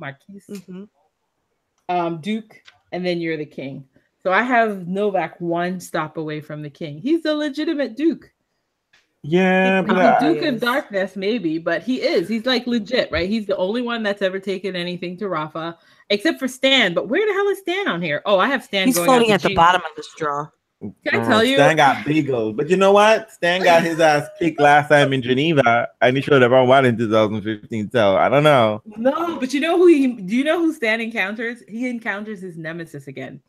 duke, and then you're the king. So I have Novak one stop away from the king. He's a legitimate duke. Yeah, he's but the Duke of Darkness, maybe, but he is. He's like legit, right? He's the only one that's ever taken anything to Rafa, except for Stan. But where the hell is Stan on here? Oh, I have Stan. He's floating at the bottom of this draw. Can I tell you? Stan got beagles, but you know what? Stan got his ass kicked last time in Geneva, and he showed up on one in 2015. So I don't know. No, but you know who do you know who Stan encounters? He encounters his nemesis again.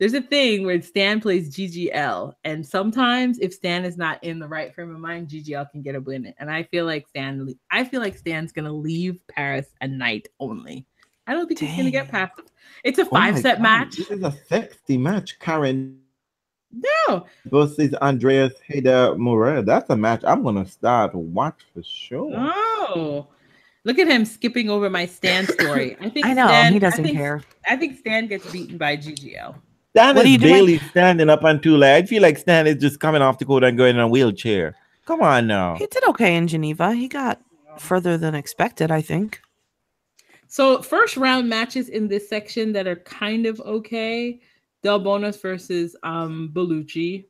There's a thing where Stan plays GGL, and sometimes if Stan is not in the right frame of mind, GGL can get a win. And I feel like Stan's gonna leave Paris a night only. I don't think he's gonna get past it. It's a 5-set match. This is a sexy match, Karen. No. Versus Andreas Heda Morel. That's a match I'm gonna start to watch for sure. Oh, look at him skipping over my Stan story. I know he doesn't care. I think Stan gets beaten by GGL. Stan is barely standing up on two legs. I feel like Stan is just coming off the court and going in a wheelchair. Come on now. He did okay in Geneva. He got further than expected, I think. So first round matches in this section that are kind of okay. Del Bonis versus Bellucci.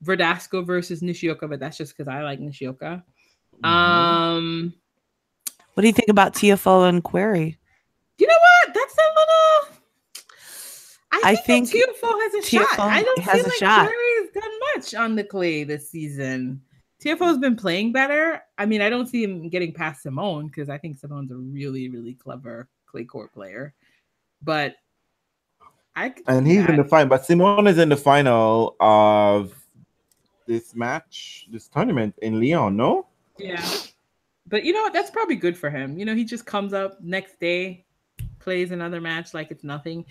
Verdasco versus Nishioka, but that's just because I like Nishioka. What do you think about TFO and Query? You know what? That's a little... I think TFO has a shot. I don't feel like Query has done much on the clay this season. TFO has been playing better. I mean, I don't see him getting past Simone because I think Simone's a really, really clever clay court player. But he's in the final. But Simone is in the final of this tournament in Lyon, no? Yeah. But you know what? That's probably good for him. You know, he just comes up next day, plays another match like it's nothing.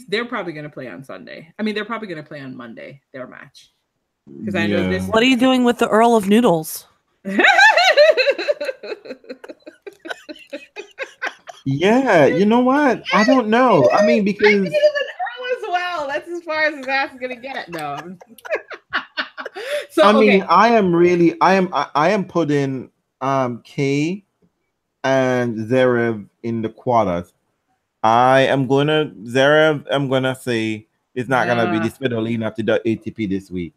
They're probably going to play on Sunday. I mean, they're probably going to play on Monday, their match. Because I know this. What are you doing with the Earl of Noodles? Yeah, you know what? I don't know. I mean, because I think it is an Earl as well. That's as far as his ass is going to get. No. So I mean, I am putting K and Zverev in the quarters. Zverev, I'm gonna say is not gonna be this leading up to the ATP this week.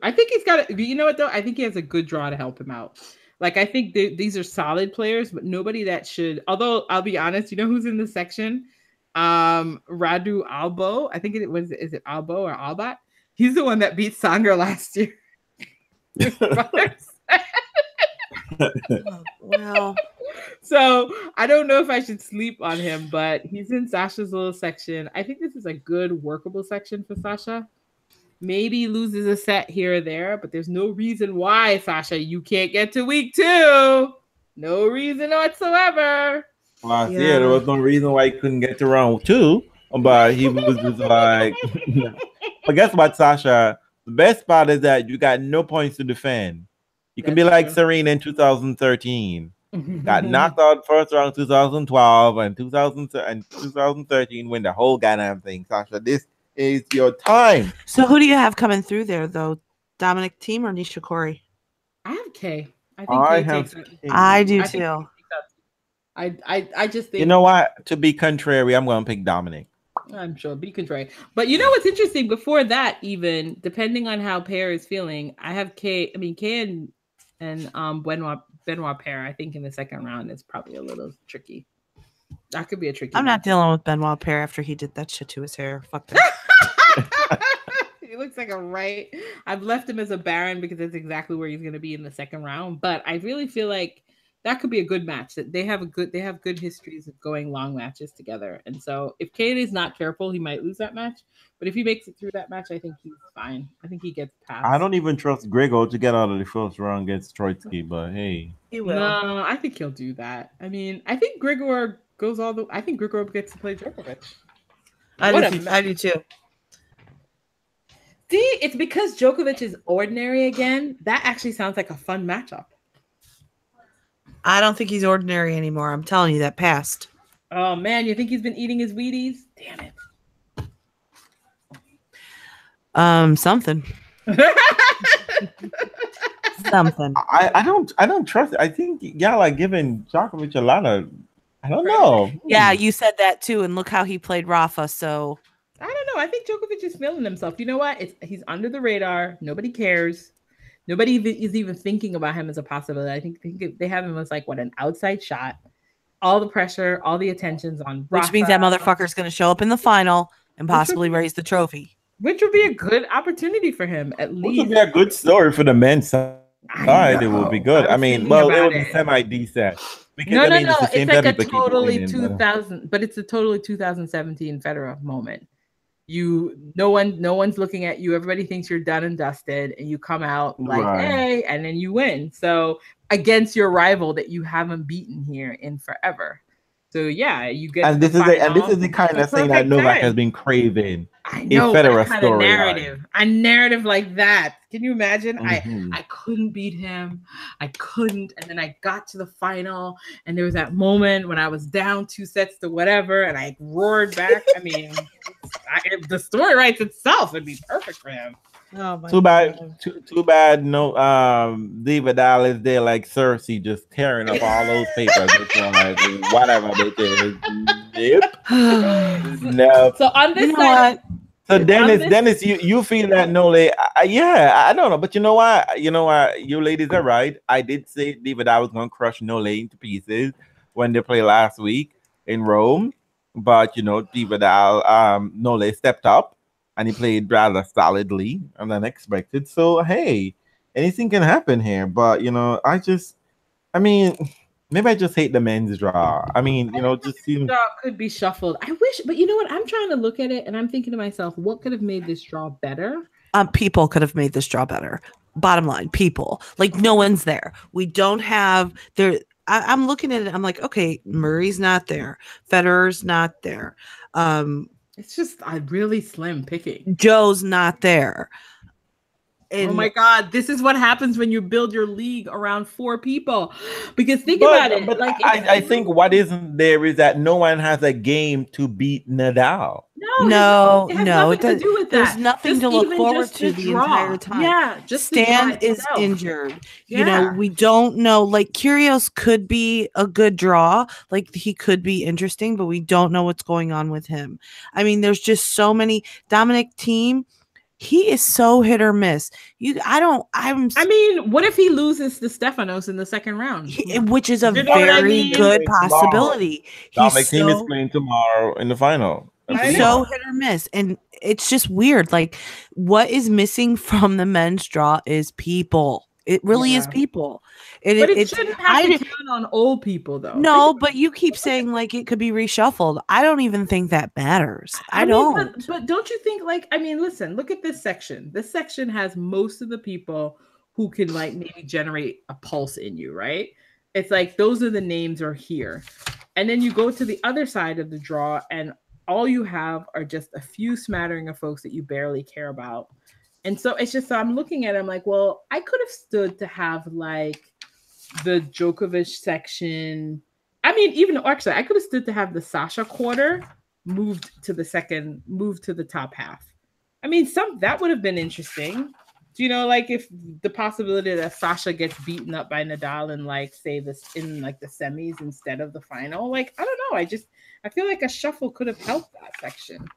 I think he's got you know what though? I think he has a good draw to help him out. Like I think these are solid players, but nobody that should. Although I'll be honest, you know who's in this section? Radu Albo. I think is it Albo or Albat? He's the one that beat Sangha last year. Well, so I don't know if I should sleep on him, but he's in Sasha's little section. I think this is a good workable section for Sasha. Maybe loses a set here or there, but there's no reason why, Sasha, you can't get to week 2. No reason whatsoever. Well, yeah, there was no reason why he couldn't get to round 2, but he was just like. But guess what, Sasha? The best part is that you got no points to defend. You can be like Serena in 2013. Got knocked out first round 2012 and 2013 win the whole goddamn thing. Sasha, this is your time. So who do you have coming through there, though? Dominic Thiem or Nishikori? I have K. I do too. I just think. You know what? To be contrary, I'm going to pick Dominic. I'm sure be contrary. But you know what's interesting? Before that, even depending on how Pair is feeling, I have K. I mean, K and Benoit Pair. I think in the second round is probably a little tricky. That could be a tricky. I'm not dealing with Benoit Pair after he did that shit to his hair. Fuck that. He looks like a right. I've left him as a Baron because that's exactly where he's going to be in the second round. But I really feel like that could be a good match. That they have good histories of going long matches together. And so if Kate is not careful, he might lose that match. But if he makes it through that match, I think he's fine. I think he gets past. I don't even trust Gregor to get out of the first round against Troitsky, but hey. He will. No, I think he'll do that. I mean, I think Grigor goes all the. I think Grigor gets to play Djokovic. I do too. See, it's because Djokovic is ordinary again. That actually sounds like a fun matchup. I don't think he's ordinary anymore. I'm telling you, that passed. Oh man, you think he's been eating his Wheaties? Damn it. Something. Something. I don't trust it. I think y'all are giving Djokovic a lot of. I don't know. Yeah, you said that too, and look how he played Rafa. So I don't know. I think Djokovic is feeling himself. You know what? He's under the radar. Nobody cares. Nobody is even thinking about him as a possibility. I think they have him as like an outside shot. All the pressure, all the attention's on Rafa. Which means that motherfucker's going to show up in the final and possibly raise the trophy. Which would be a good opportunity for him, at least. Which would be a good story for the men's side. It will be good. I mean, well, it will be semi-decent. No. It's like a totally 2000, but it's a totally 2017 Federer moment. No one's looking at you. Everybody thinks you're done and dusted, and you come out like, hey, and then you win. So against your rival that you haven't beaten here in forever. So yeah, you get. And this is the kind of thing that Novak has been craving. I know that kind of narrative. A narrative like that. Can you imagine? Mm-hmm. I couldn't beat him. I couldn't, and then I got to the final, and there was that moment when I was down 2 sets to whatever, and I roared back. I mean, the story writes itself. It'd be perfect for him. Oh my too bad. No, Vidal is there like Cersei, just tearing up all those papers. Like, whatever they did. Yep. No. So on this side. So Dennis, you feel that Nole? Yeah, I don't know, but you know what? You ladies are right. I did say Vidal was going to crush Nole into pieces when they played last week in Rome, but Vidal, Nole stepped up. And he played rather solidly and unexpected. So, hey, anything can happen here. But, maybe I just hate the men's draw. I mean, just seems... draw could be shuffled. I wish, but you know what? I'm trying to look at it and I'm thinking to myself, what could have made this draw better? People could have made this draw better. Bottom line, people. Like, no one's there. We don't have... I'm looking at it. I'm like, okay, Murray's not there. Federer's not there. It's just a really slim picking. Joe's not there. And oh my God, this is what happens when you build your league around 4 people. Because think about it. But I think what isn't there is that no one has a game to beat Nadal. No, it doesn't do with that. There's nothing to look forward to the entire time. Yeah, Stan is injured. Yeah. We don't know. Like, Kyrgios could be a good draw. Like, he could be interesting, but we don't know what's going on with him. I mean, there's just so many. Dominic Thiem, he is so hit or miss. I mean, what if he loses to Stefanos in the second round? Which is a very good possibility. Dominic Thiem is playing tomorrow in the final. So hit or miss, and it's just weird. Like, what is missing from the men's draw is people. It really is people. But it shouldn't have to count on old people, though. No, but you keep saying like it could be reshuffled. I don't even think that matters. I don't. But don't you think, like, I mean, listen, look at this section. This section has most of the people who can like maybe generate a pulse in you, right? It's like those are the names are here, and then you go to the other side of the draw, and all you have are just a few smattering of folks that you barely care about. And so it's just, so I'm looking at it, I'm like, well, I could have stood to have like the Djokovic section. I mean, actually, I could have stood to have the Sasha quarter moved to the top half. I mean, that would have been interesting. Do you know, like, if the possibility that Sasha gets beaten up by Nadal in like, say, this in like the semis instead of the final? Like, I don't know. I feel like a shuffle could have helped that section.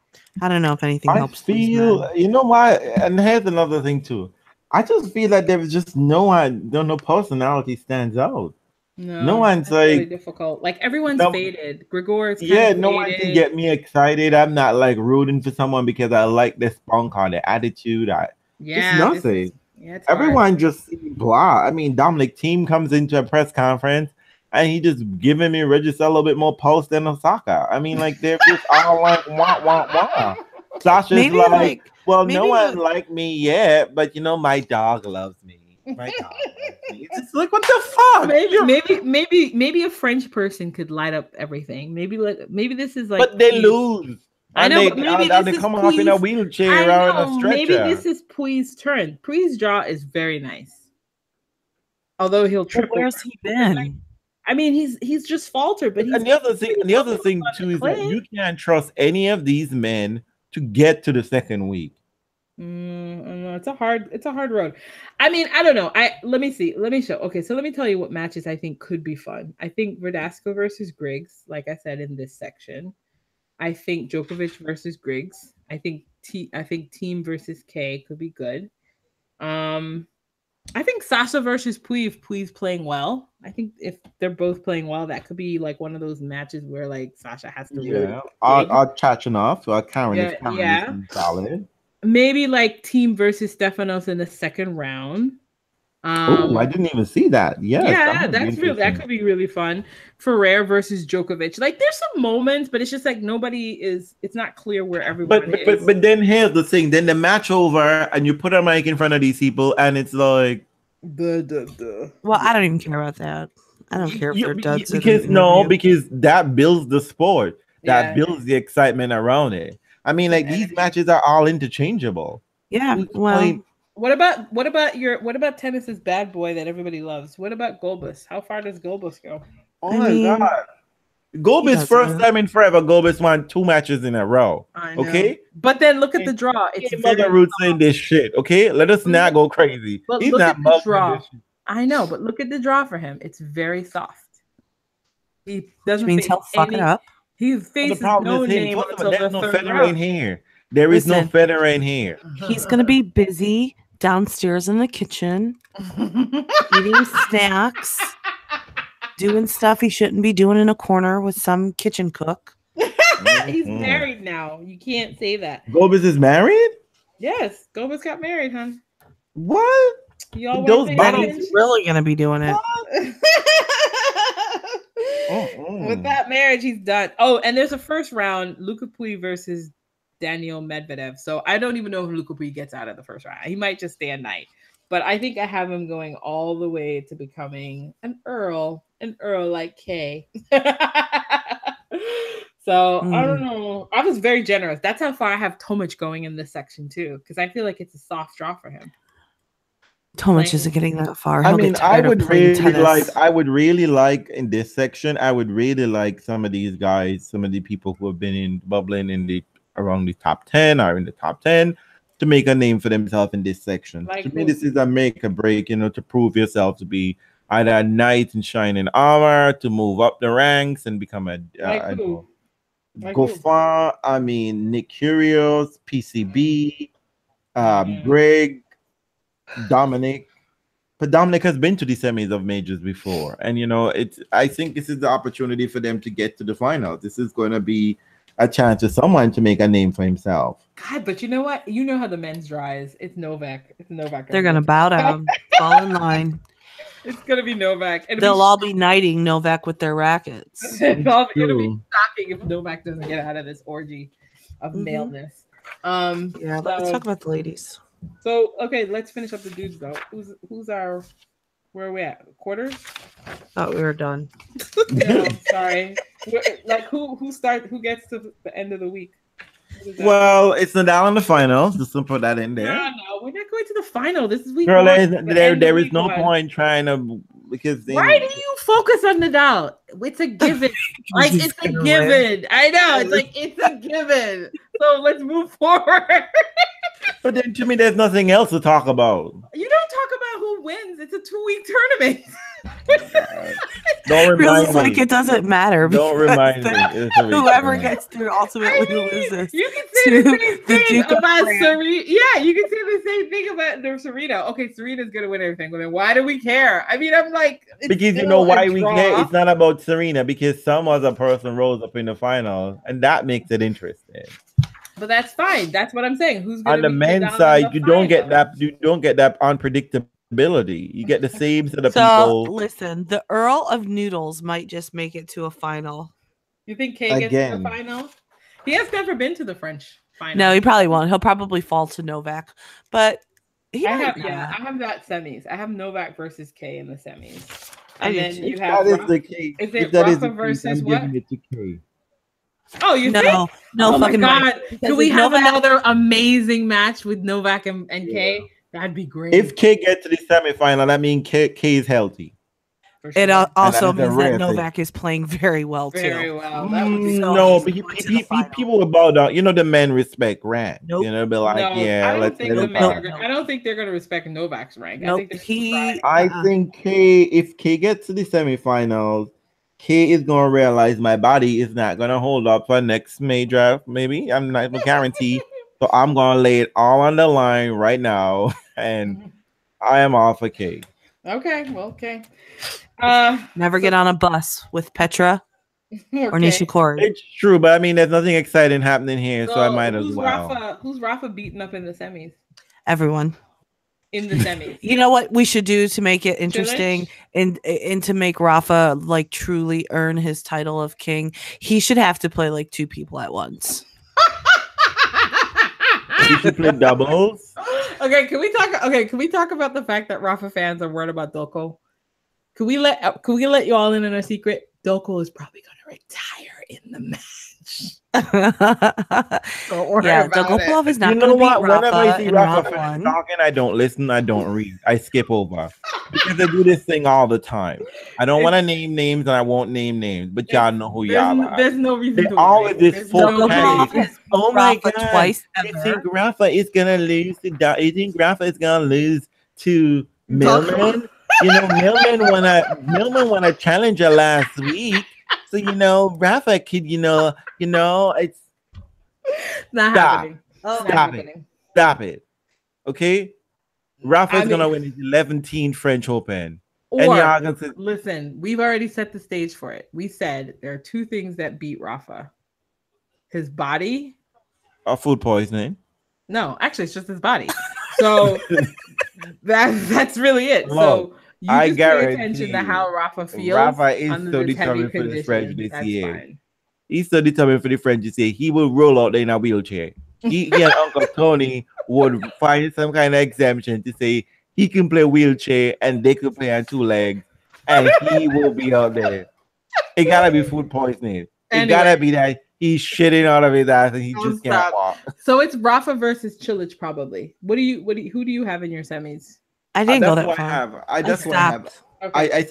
I don't know if anything helps. You know why? And here's another thing too. I just feel like there's just no personality stands out. No one's like really difficult. Like, everyone's faded. Grigor's no one can get me excited. I'm not like rooting for someone because I like their spunk or their attitude. It's nothing. Everyone just blah. I mean, Dominic Thiem comes into a press conference and he just giving me Regis a little bit more post than Osaka. I mean, like they're just all like wah wah wah. Sasha's Maybe like, well, maybe no one like me yet, but you know, my dog loves me. My dog loves me. It's just like, what the fuck? Maybe a French person could light up everything. Maybe this is like. But they lose. I know, but maybe they this is come off in a Pui's. wheelchair I or in a know. stretcher. Maybe this is Pui's turn. Pui's draw is very nice. Although he'll trip. Where's he been? I mean, he's just faltered, but and the other thing too is that you can't trust any of these men to get to the second week. It's a hard road. I mean, I don't know. Let me show. Okay, so let me tell you what matches I think could be fun. I think Verdasco versus Griggs, like I said in this section. I think Djokovic versus Griggs. I think Thiem versus Kay could be good. I think Sasha versus Pui, if Pui's playing well. I think if they're both playing well, that could be like one of those matches where like Sasha has to really I'll catch enough. So Karen is solid. Maybe like Thiem versus Stefanos in the second round. Oh, I didn't even see that. Yes, that could be really fun. Ferrer versus Djokovic. Like there's some moments, but it's just like it's not clear where everyone is. But then here's the thing. Then the match over and you put a mic in front of these people and it's like Well, I don't even care about that. I don't care if they're duds. Because that builds the sport. That builds the excitement around it. I mean, like these matches are all interchangeable. Yeah. Well, what about tennis's bad boy that everybody loves? What about Gulbis? How far does Gulbis go? Oh my god. Gulbis first time in forever. Gulbis won 2 matches in a row. I know. Okay, but then look at the draw. It's Mother Roots in this shit. Okay, let us not go crazy. But He's look not at the draw. I know, but look at the draw for him. It's very soft. He doesn't mean he'll fuck it up. He faces no name until the third round. Here. There is no Federer here. He's gonna be busy downstairs in the kitchen, eating snacks, doing stuff he shouldn't be doing in a corner with some kitchen cook. He's married now. You can't say that. Gulbis is married? Yes, Gulbis got married, hon. What? Those buddies really gonna be doing it. With that marriage, he's done. Oh, and there's a first round, Luka Pui versus Daniel Medvedev. So I don't even know if Luka Pui gets out of the first round. He might just stay a knight. But I think I have him going all the way to becoming an earl like Kay. So I don't know. I was very generous. That's how far I have Tomic going in this section too, because I feel like it's a soft draw for him. Tomic isn't getting that far. I mean, I would really like in this section. I would really like some of these guys, some of the people who have been bubbling in around the top 10 or in the top 10 to make a name for themselves in this section. Like to me, this is a make or break, to prove yourself to be either a knight in shining armor, to move up the ranks and become a Goffin. I mean, Nick Kyrgios, PCB, Greg, Dominic. But Dominic has been to the semis of majors before, and I think this is the opportunity for them to get to the finals. This is going to be a chance for someone to make a name for himself. God, but you know what? You know how the men's draw is. It's Novak. They're gonna bow down, fall in line. It's gonna be Novak. They'll all be knighting Novak with their rackets. It's gonna be shocking if Novak doesn't get out of this orgy of maleness. Let's talk about the ladies. So okay, let's finish up the dudes though. Who's our? Where are we at? Quarters? Thought we were done. No, sorry. Like who gets to the end of the week? Well, it's Nadal in the finals. Just to put that in there. No, we're not going to the final. This is week. Girl, there is no point trying to why do you focus on Nadal? It's a given. Like it's a given. I know. It's like it's a given. So let's move forward. But then to me, there's nothing else to talk about. You don't talk about who wins. It's a 2-week tournament. Don't remind me. Like it doesn't matter. Don't remind me. Whoever gets through ultimately loses. You can say the same thing about Serena. Yeah, you can say the same thing about Serena. Okay, Serena's gonna win everything. Well, then why do we care? I mean, I'm like, because you know why we care. It's not about Serena because some other person rose up in the final, and that makes it interesting. But that's fine. That's what I'm saying. Who's on the men's side? You don't get that. You don't get that unpredictable ability. You get the same set of So people listen, the Earl of Noodles might just make it to a final. You think Kay gets to the again. final? He has never been to the French final. No, he probably won't. He'll probably fall to Novak, but he I might have not. I have that semis. I have Novak versus Kay in the semis. I And do then too. you If have that is the case, is if it that is Rafa the case, versus I'm what? giving it to K. Oh, you think? No, no Oh my fucking way. god. Because Could we if have Novak- another amazing match with Novak and Kay? That'd be great. If K gets to the semifinal, that means K is healthy. For It sure. also And that is a means that rare thing. Novak is playing very well Very too. well. That would be So No, he's but going to the final. people will bow down. You know, the men respect rank. Nope. You know, be like, no, yeah, I don't let's think let the him men are pass. gonna, I don't think they're gonna respect Novak's rank. Nope. I think they're I think if K gets to the semifinals, K is gonna realize my body is not gonna hold up for next May draft. Maybe I'm not gonna guarantee. So I'm gonna lay it all on the line right now, and I am all for K. Okay, well, okay. Never get on a bus with Petra or Nishikori. It's true, but I mean, there's nothing exciting happening here, so I might as who's well. Who's Rafa beating up in the semis? Everyone. In the semis. You know what we should do to make it interesting and to make Rafa like truly earn his title of king? He should have to play like two people at once. He should play doubles. Okay, can we talk about the fact that Rafa fans are worried about Doko? Can we let you all in on a secret? Doko is probably gonna retire in the match. Don't worry about Dokopolov is not You know going to what? beat Rafa Whenever I see in Rafa round one. talking, I don't listen. I don't read. I skip over because they do this thing all the time. I don't want to name names, and I won't name names, but y'all know who y'all are. There's no reason They to always worry. this full Dokopolov panic. has Oh my Rafa god! twice You ever. think Rafa is gonna lose to? You think Rafa is gonna lose to Millman? You know, Millman won a challenger last week. So you know, Rafa could, you know, it's Not Stop. happening. Oh, Stop it. Okay? Rafa is gonna win his 11th French Open. And Or y'all gonna say, listen, we've already set the stage for it. We said there are two things that beat Rafa: his body. food poisoning. No, actually, it's just his body. So that's really it. Look, So you I just pay guarantee attention to how Rafa feels. Rafa is under so this heavy determined for this French condition. this That's year. fine. He's so determined for the French this year. He will roll out there in a wheelchair. He and Uncle Tony would find some kind of exemption to say he can play wheelchair and they could play on two legs, and he will be out there. It gotta be food poisoning. It gotta be that he's shitting out of his ass and he just can't walk. So it's Rafa versus Chilich probably. Who do you have in your semis? I didn't go that what far. That's what I have. Okay. I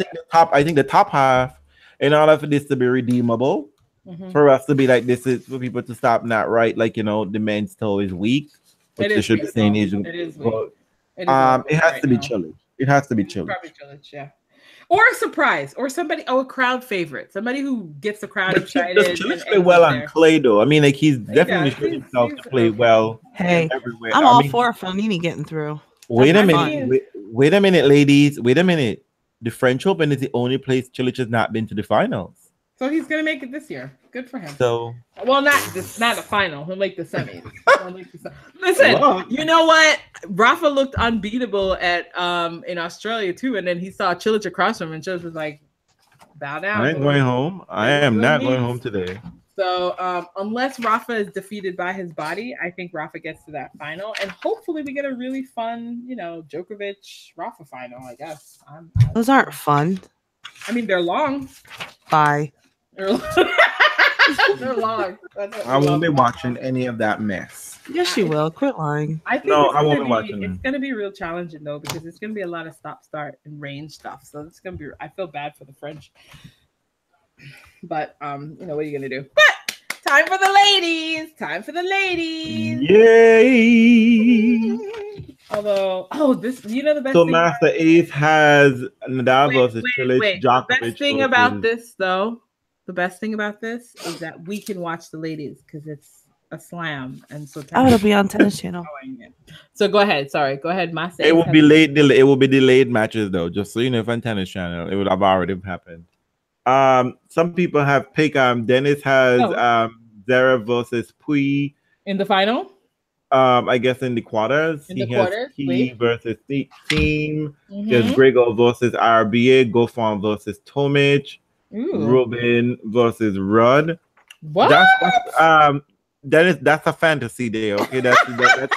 think the top half, in order for this to be redeemable, for us to be like this is for people to stop not right, like the men's toe is weak, which they should be saying is it is weak. but, It has to be Chilich. It has to be Chilich. Probably Chilich, yeah. Or a surprise, or somebody, a crowd favorite, somebody who gets the crowd excited. Does Chilich play well on clay though? I mean, like he's definitely shown himself to play well. Hey, everywhere. I'm all for Fonini getting through. Wait a minute, ladies. Wait a minute. The French Open is the only place Chilich has not been to the finals. So he's gonna make it this year. Good for him. So, well, not the final. He'll make the semis. Listen, you know what? Rafa looked unbeatable at in Australia too, and then he saw Chilich across from him, and Chilich was like, "Bow down." I ain't going home. I am not going home today. So unless Rafa is defeated by his body, I think Rafa gets to that final, and hopefully we get a really fun, Djokovic Rafa final. I guess. Those aren't fun. I mean, they're long. Bye. They're long. I won't be watching any of that mess. Yes, you will. Quit lying. I think I won't be watching. It's going to be real challenging though, because it's going to be a lot of stop-start and range stuff. So it's going to be. I feel bad for the French, but what are you going to do? But time for the ladies. Time for the ladies. Yay! Although, the best. So Master Ace has Nadal versus Chilich, Djokovic. The best thing about this, though, is that we can watch the ladies because it's a slam, and so it'll be on Tennis Channel. So go ahead. Sorry, go ahead, Master. It will be late. It will be delayed matches though, just so you know. If on Tennis Channel, it would have already happened. Some people have picked. Dennis has Zara versus Pui in the final. I guess in the quarters, In he the has quarters, Key wait. versus Team. There's Mm-hmm. Grego versus RBA, Gofan versus Tomic, Ooh. Robin versus Rudd. What? That's a fantasy day, okay? That's your That's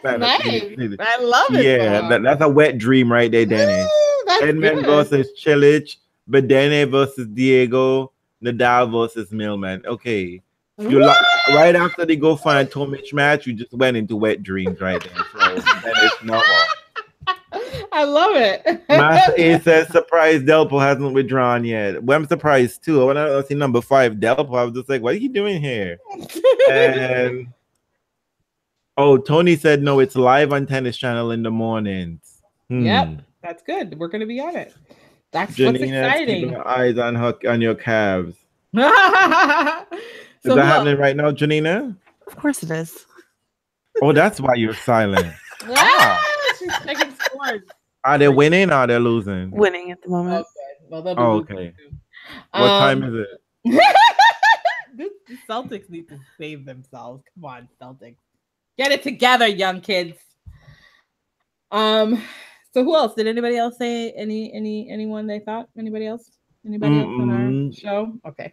fantasy. nice. I love it, Yeah, Bob. that's a wet dream right there, Dennis. That's Edmund good. versus Chilich, Bedene versus Diego, Nadal versus Millman. Okay. You What? right after they go find Tomic match, you just went into wet dreams right there. So that is normal. I love it. Master A says surprise Delpo hasn't withdrawn yet. Well, I'm surprised too. When I see number 5 Delpo, I was just like, what are you doing here? And Tony said no, it's live on Tennis Channel in the mornings. Yep, that's good. We're gonna be on it. That's what's Janina's keeping exciting. her eyes on your calves. So Is that happening right now, Janina? Of course it is. Oh, that's why you're silent. She's checking scores. Are they winning or are they losing? Winning at the moment. Okay. Well, they'll be losing Okay. soon. What time is it? The Celtics need to save themselves. Come on, Celtics. Get it together, young kids. So who else? Did anybody else say anyone they thought? Anybody else? Anybody else on our show? Okay.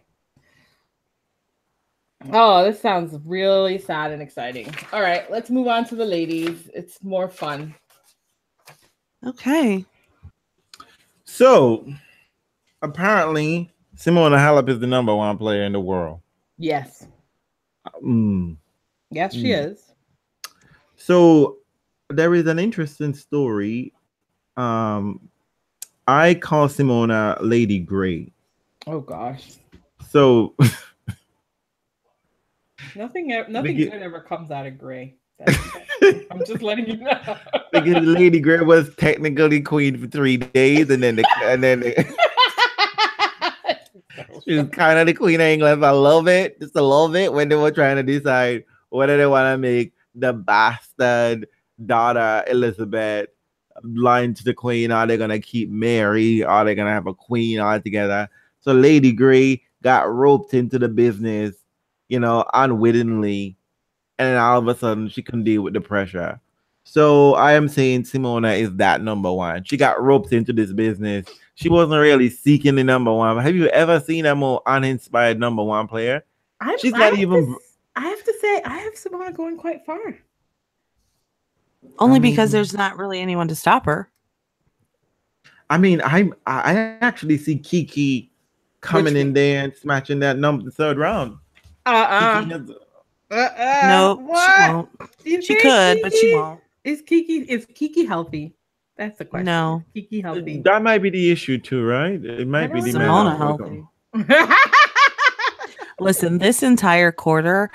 Oh, this sounds really sad and exciting. All right, let's move on to the ladies. It's more fun. Okay. So apparently Simona Halep is the number 1 player in the world. Yes. Yes, she is. So there is an interesting story. I call Simona Lady Grey. Oh gosh. So nothing good ever comes out of Grey. I'm just letting you know. Because Lady Grey was technically queen for 3 days, and then she was kind of the queen of England. I love it, just a little bit, when they were trying to decide whether they want to make the bastard daughter Elizabeth line to the queen, or they're gonna keep Mary, or they're gonna have a queen altogether. So Lady Grey got roped into the business, unwittingly, and then all of a sudden she couldn't deal with the pressure. So I am saying Simona is that number 1. She got roped into this business. She wasn't really seeking the number 1. Have you ever seen a more uninspired number 1 player? She's not even. I have to say, I have Simona going quite far. Only because there's not really anyone to stop her. I mean, I actually see Kiki coming in there and smashing that number the 3rd round. No, she won't. She could, but she won't. Is Kiki healthy? That's the question. No. Is Kiki healthy? That might be the issue too, right? It might be the Simona healthy. Listen, this entire quarter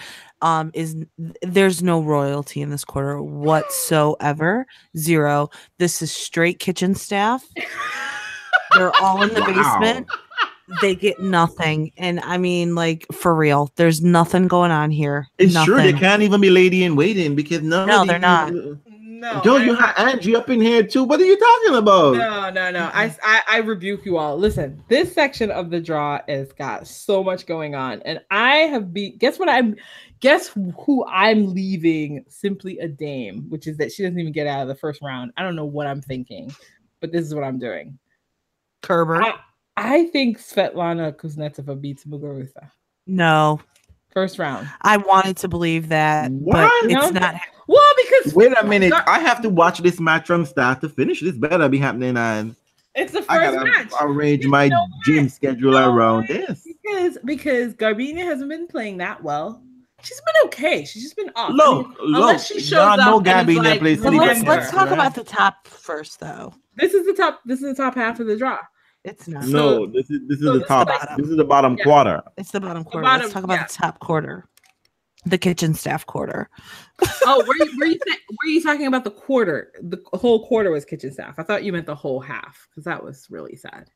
there's no royalty in this quarter whatsoever. 0. This is straight kitchen staff. They're all in the basement. They get nothing. And I mean, like, for real, there's nothing going on here. It's nothing. True, they can't even be lady in waiting because they're not. No, Joe, you have Angie up in here too. What are you talking about? No. I rebuke you all. Listen, this section of the draw has got so much going on, and I have guess who I'm leaving simply a dame, which is that she doesn't even get out of the first round. I don't know what I'm thinking, but this is what I'm doing. Kerber. I think Svetlana Kuznetsova beats Muguruza. No. First round. I wanted to believe that, but it's not. Well, because wait a minute, I have to watch this match from start to finish. This better be happening on. It's the first match. Arrange my gym schedule around this because Garbina hasn't been playing that well. She's been okay. She's just been off. Unless she shows up. No Garbina plays. Let's talk about the top first, though. This is the top. This is the top half of the draw. It's not. No, this is the top. This is the bottom quarter. It's the bottom quarter. Let's talk about the top quarter. The kitchen staff quarter. Oh, were you talking about the quarter? The whole quarter was kitchen staff. I thought you meant the whole half because that was really sad.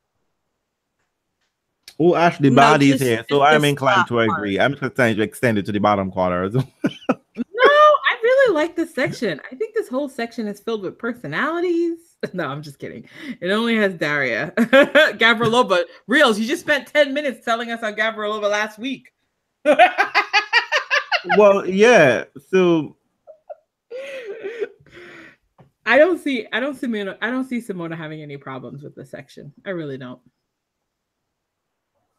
Oh, Ashley Body's here, so I'm inclined to agree. I'm just trying to extend it to the bottom quarter. No, I really like this section. I think this whole section is filled with personalities. No, I'm just kidding. It only has Daria. Gavrilova. Reels, you just spent 10 minutes telling us on Gavrilova last week. Well, yeah. So I don't see Simona having any problems with this section. I really don't.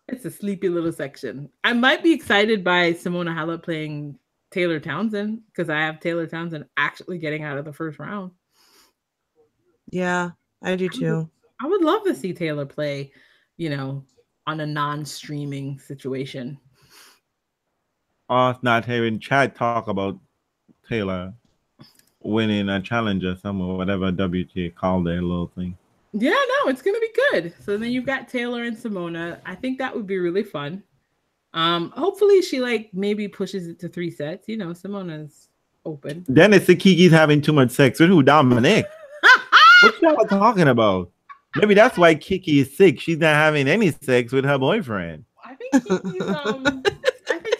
It's a sleepy little section. I might be excited by Simona Halep playing Taylor Townsend because I have Taylor Townsend actually getting out of the first round. Yeah, I do too. I would love to see Taylor play, on a non-streaming situation. Not hearing Chad talk about Taylor winning a challenger somewhere, whatever WTA called their little thing. Yeah, no, it's gonna be good. So then you've got Taylor and Simona. I think that would be really fun. Hopefully she maybe pushes it to 3 sets. Simona's open. Then it's the Kiki's having too much sex with who? Dominic. What y'all talking about? Maybe that's why Kiki is sick. She's not having any sex with her boyfriend. I think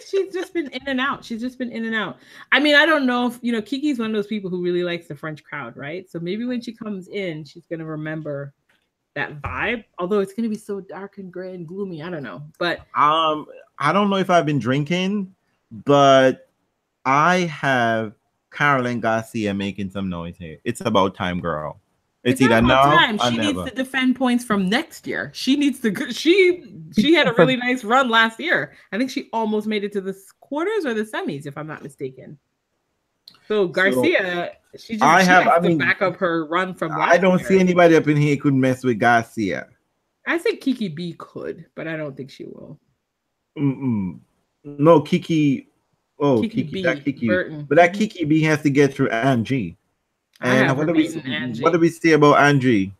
she's just been in and out. She's just been in and out. I mean, I don't know if Kiki's one of those people who really likes the French crowd, right? So maybe when she comes in, she's gonna remember that vibe. Although it's gonna be so dark and gray and gloomy. I don't know. But I don't know if I've been drinking, but I have Caroline Garcia making some noise here. It's about time, girl. It's either now or she never. needs to defend points from next year. She needs to. She had a really nice run last year. I think she almost made it to the quarters or the semis, if I'm not mistaken. So Garcia, she has to back up her run from last I don't year. see anybody up in here who could mess with Garcia. I think Kiki B could, but I don't think she will. No, Kiki. Oh, Kiki B, that Kiki. Burton. But that Kiki B has to get through Angie. And what do we say about Angie?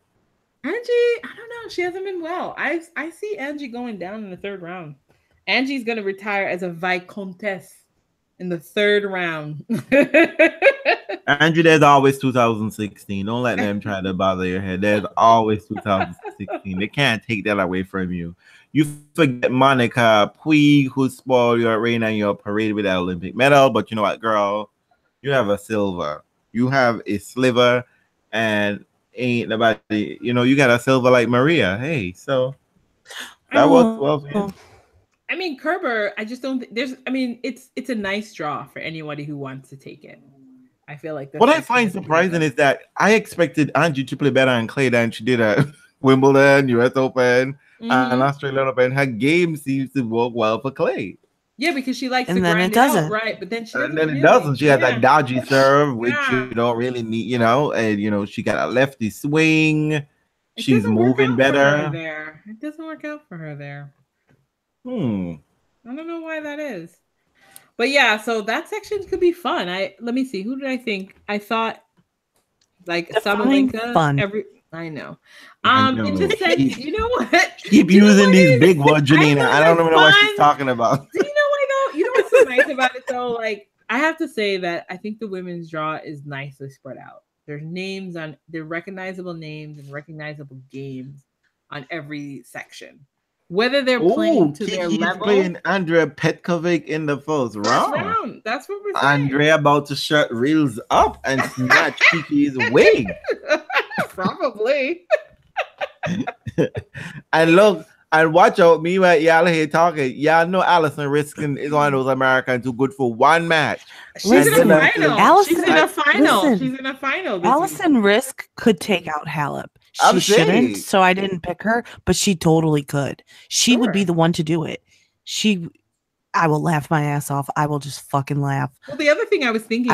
Angie, I don't know. She hasn't been well. I see Angie going down in the 3rd round. Angie's going to retire as a Viscountess in the 3rd round. Angie, there's always 2016. Don't let them try to bother your head. There's always 2016. They can't take that away from you. You forget Monica Puig, who spoiled your reign and your parade with that Olympic medal. But you know what, girl? You have a silver. You have a sliver, and ain't nobody, you got a silver like Maria. Hey, so that was well. I mean, Kerber, I just don't think it's a nice draw for anybody who wants to take it. I feel like what I find surprising is that I expected Angie to play better on clay than she did at Wimbledon, US Open, and Australian Open. Her game seems to work well for clay. Yeah, because she likes to grind it out, right? But then it doesn't. She has that dodgy serve, which you don't really need, and she got a lefty swing. She's moving better. It doesn't work out for her there. I don't know why that is. But yeah, so that section could be fun. Let me see. Who did I think? I thought Sabalenka. Fun. I know. It just said, you know what? Keep using these big words, Janina. I don't even know what she's talking about. You know what's so nice about it though? I have to say that I think the women's draw is nicely spread out. There's they're recognizable names and recognizable games on every section. Whether they're playing to their level. Playing Andrea Petkovic in the first round. That's what we're saying. Andrea about to shut reels up and snatch Kiki's wig. Probably. And look, and watch out, me while y'all here talking. Y'all know Allison Riskin is one of those Americans who good for one match. She's in a final. She's in a final. Allison Risk could take out Halep. She shouldn't, so I didn't pick her, but she totally could. She would be the one to do it. I will laugh my ass off. I will just fucking laugh. Well, the other thing I was thinking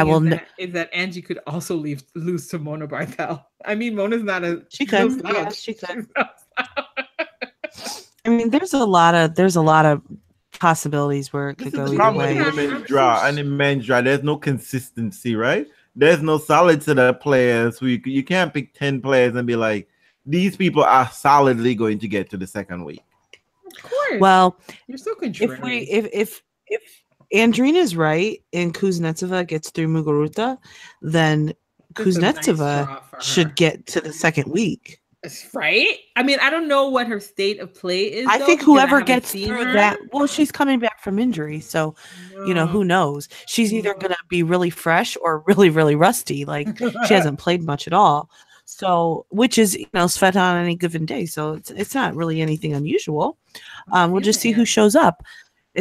is that Angie could also lose to Mona Barthel. I mean, Mona's not a. She could. Yeah, she could. I mean, there's a lot of possibilities where it could go either way. In the women's draw and in men's draw, there's no consistency, right? There's no solid set of players who you can't pick 10 players and be like, these people are solidly going to get to the second week. Of course. Well, you're so contrary. If Andrina's right and Kuznetsova gets through Muguruza, then Kuznetsova should get to the second week. Right? I mean, I don't know what her state of play is. I think whoever gets through that, well, she's coming back from injury, so who knows? She's either gonna be really fresh or really, really rusty. Like she hasn't played much at all. So, which is Svet on any given day. So it's not really anything unusual. We'll just see who shows up.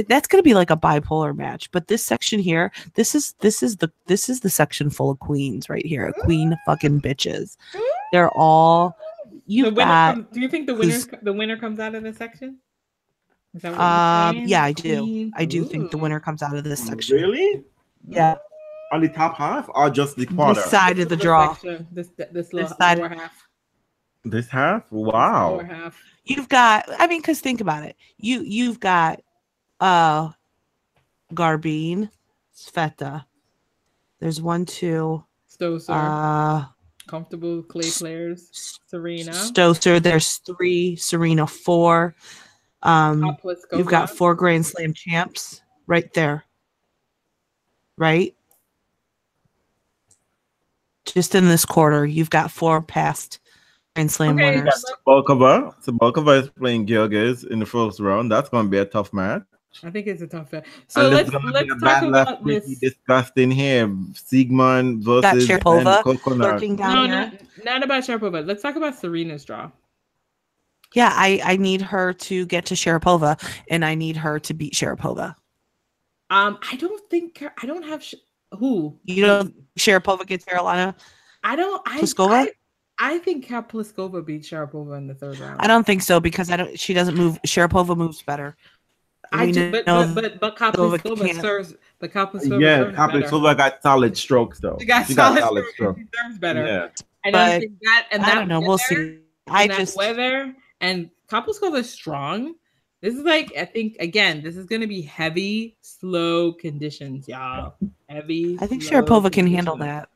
That's going to be like a bipolar match. But this section here, this is the section full of queens right here. Queen fucking bitches. They're all. You've got. Do you think the winner comes out of this section? Is that what you're saying? Yeah, I do. I do think the winner comes out of this section. Really? Yeah. On the top half or just the quarter? This side of the draw. This lower half. This half? Wow. This lower half. You've got. I mean, because think about it. You've got. Garbine, Sveta. There's 1, 2. Stosur. Comfortable clay players. Serena. Stosur. There's 3. Serena 4. You've got 4 Grand Slam champs right there. Right? Just in this quarter, you've got 4 past Grand Slam winners. Sabokova is playing Gilgis in the first round. That's going to be a tough match. I think it's a tough match. So let's talk about this. Disgusting here. Sigmund versus Sharapova lurking down here. Not about Sharapova. Let's talk about Serena's draw. Yeah, I need her to get to Sharapova, and I need her to beat Sharapova. I don't have who. You know, Sharapova gets Carolina. Pliskova. I think Pliskova beats Sharapova in the third round. I don't think so because she doesn't move. Sharapova moves better. But Pliskova serves. But Pliskova got solid strokes though. She got solid strokes. She serves better. Yeah. And I think that I don't know. We'll see. Weather and Pliskova is strong. This is like, I think, again, this is going to be heavy, slow conditions, y'all. Heavy. I think Sharapova can handle that.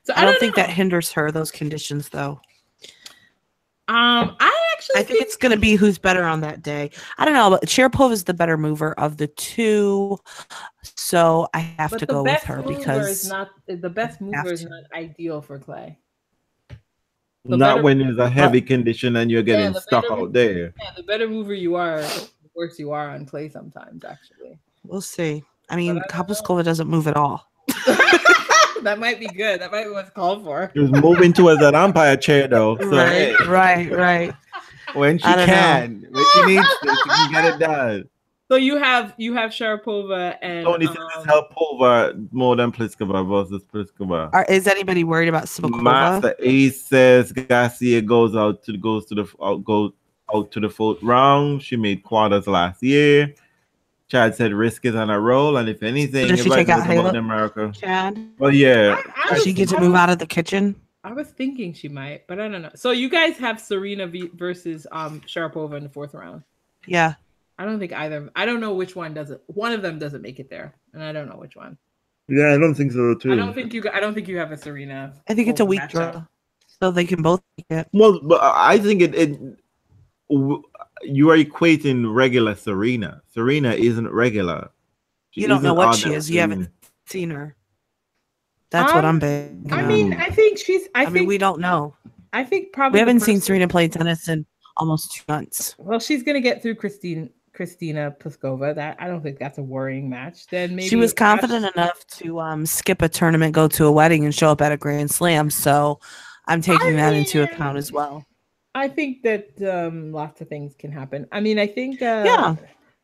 So I don't think that hinders her, those conditions, though. I think it's going to be who's better on that day. I don't know, but Sharapova is the better mover of the two, so I have to go with her because the best mover is not ideal for clay. Not when there's a heavy condition and you're getting stuck out there. Yeah, the better mover you are, the worse you are on clay sometimes, actually. We'll see. I mean, Pliskova doesn't move at all. That might be good. That might be what's called for. She's moving towards that umpire chair, though. So, right. When she can, when she needs to, she can get it done. So you have Sharapova and Tony says Sharapova more than Pliskova versus Pliskova. Is anybody worried about Sabokova? Master Ace says Garcia goes out to the fourth round. She made quarters last year. Chad said Risk is on a roll, and if anything, does she take out America? Chad? Well, yeah. Does she get to move out of the kitchen? I was thinking she might, but I don't know. So you guys have Serena versus Sharapova in the fourth round. Yeah. I don't think either. I don't know which one does it. One of them doesn't make it there, and I don't know which one. Yeah, I don't think so too. I don't think you have a Serena. I think it's a weak draw, so they can both make it. Well, but I think you are equating regular Serena. Serena isn't regular. You don't know what she is. You haven't seen her. That's what I'm betting. I mean, I think she's. I think we don't know. I think probably we haven't seen Serena play tennis in almost 2 months. Well, she's gonna get through Christina Pliskova. That I don't think that's a worrying match. Then maybe she was confident enough to skip a tournament, go to a wedding, and show up at a Grand Slam. So I'm taking that into account as well. I think that lots of things can happen. I mean, I think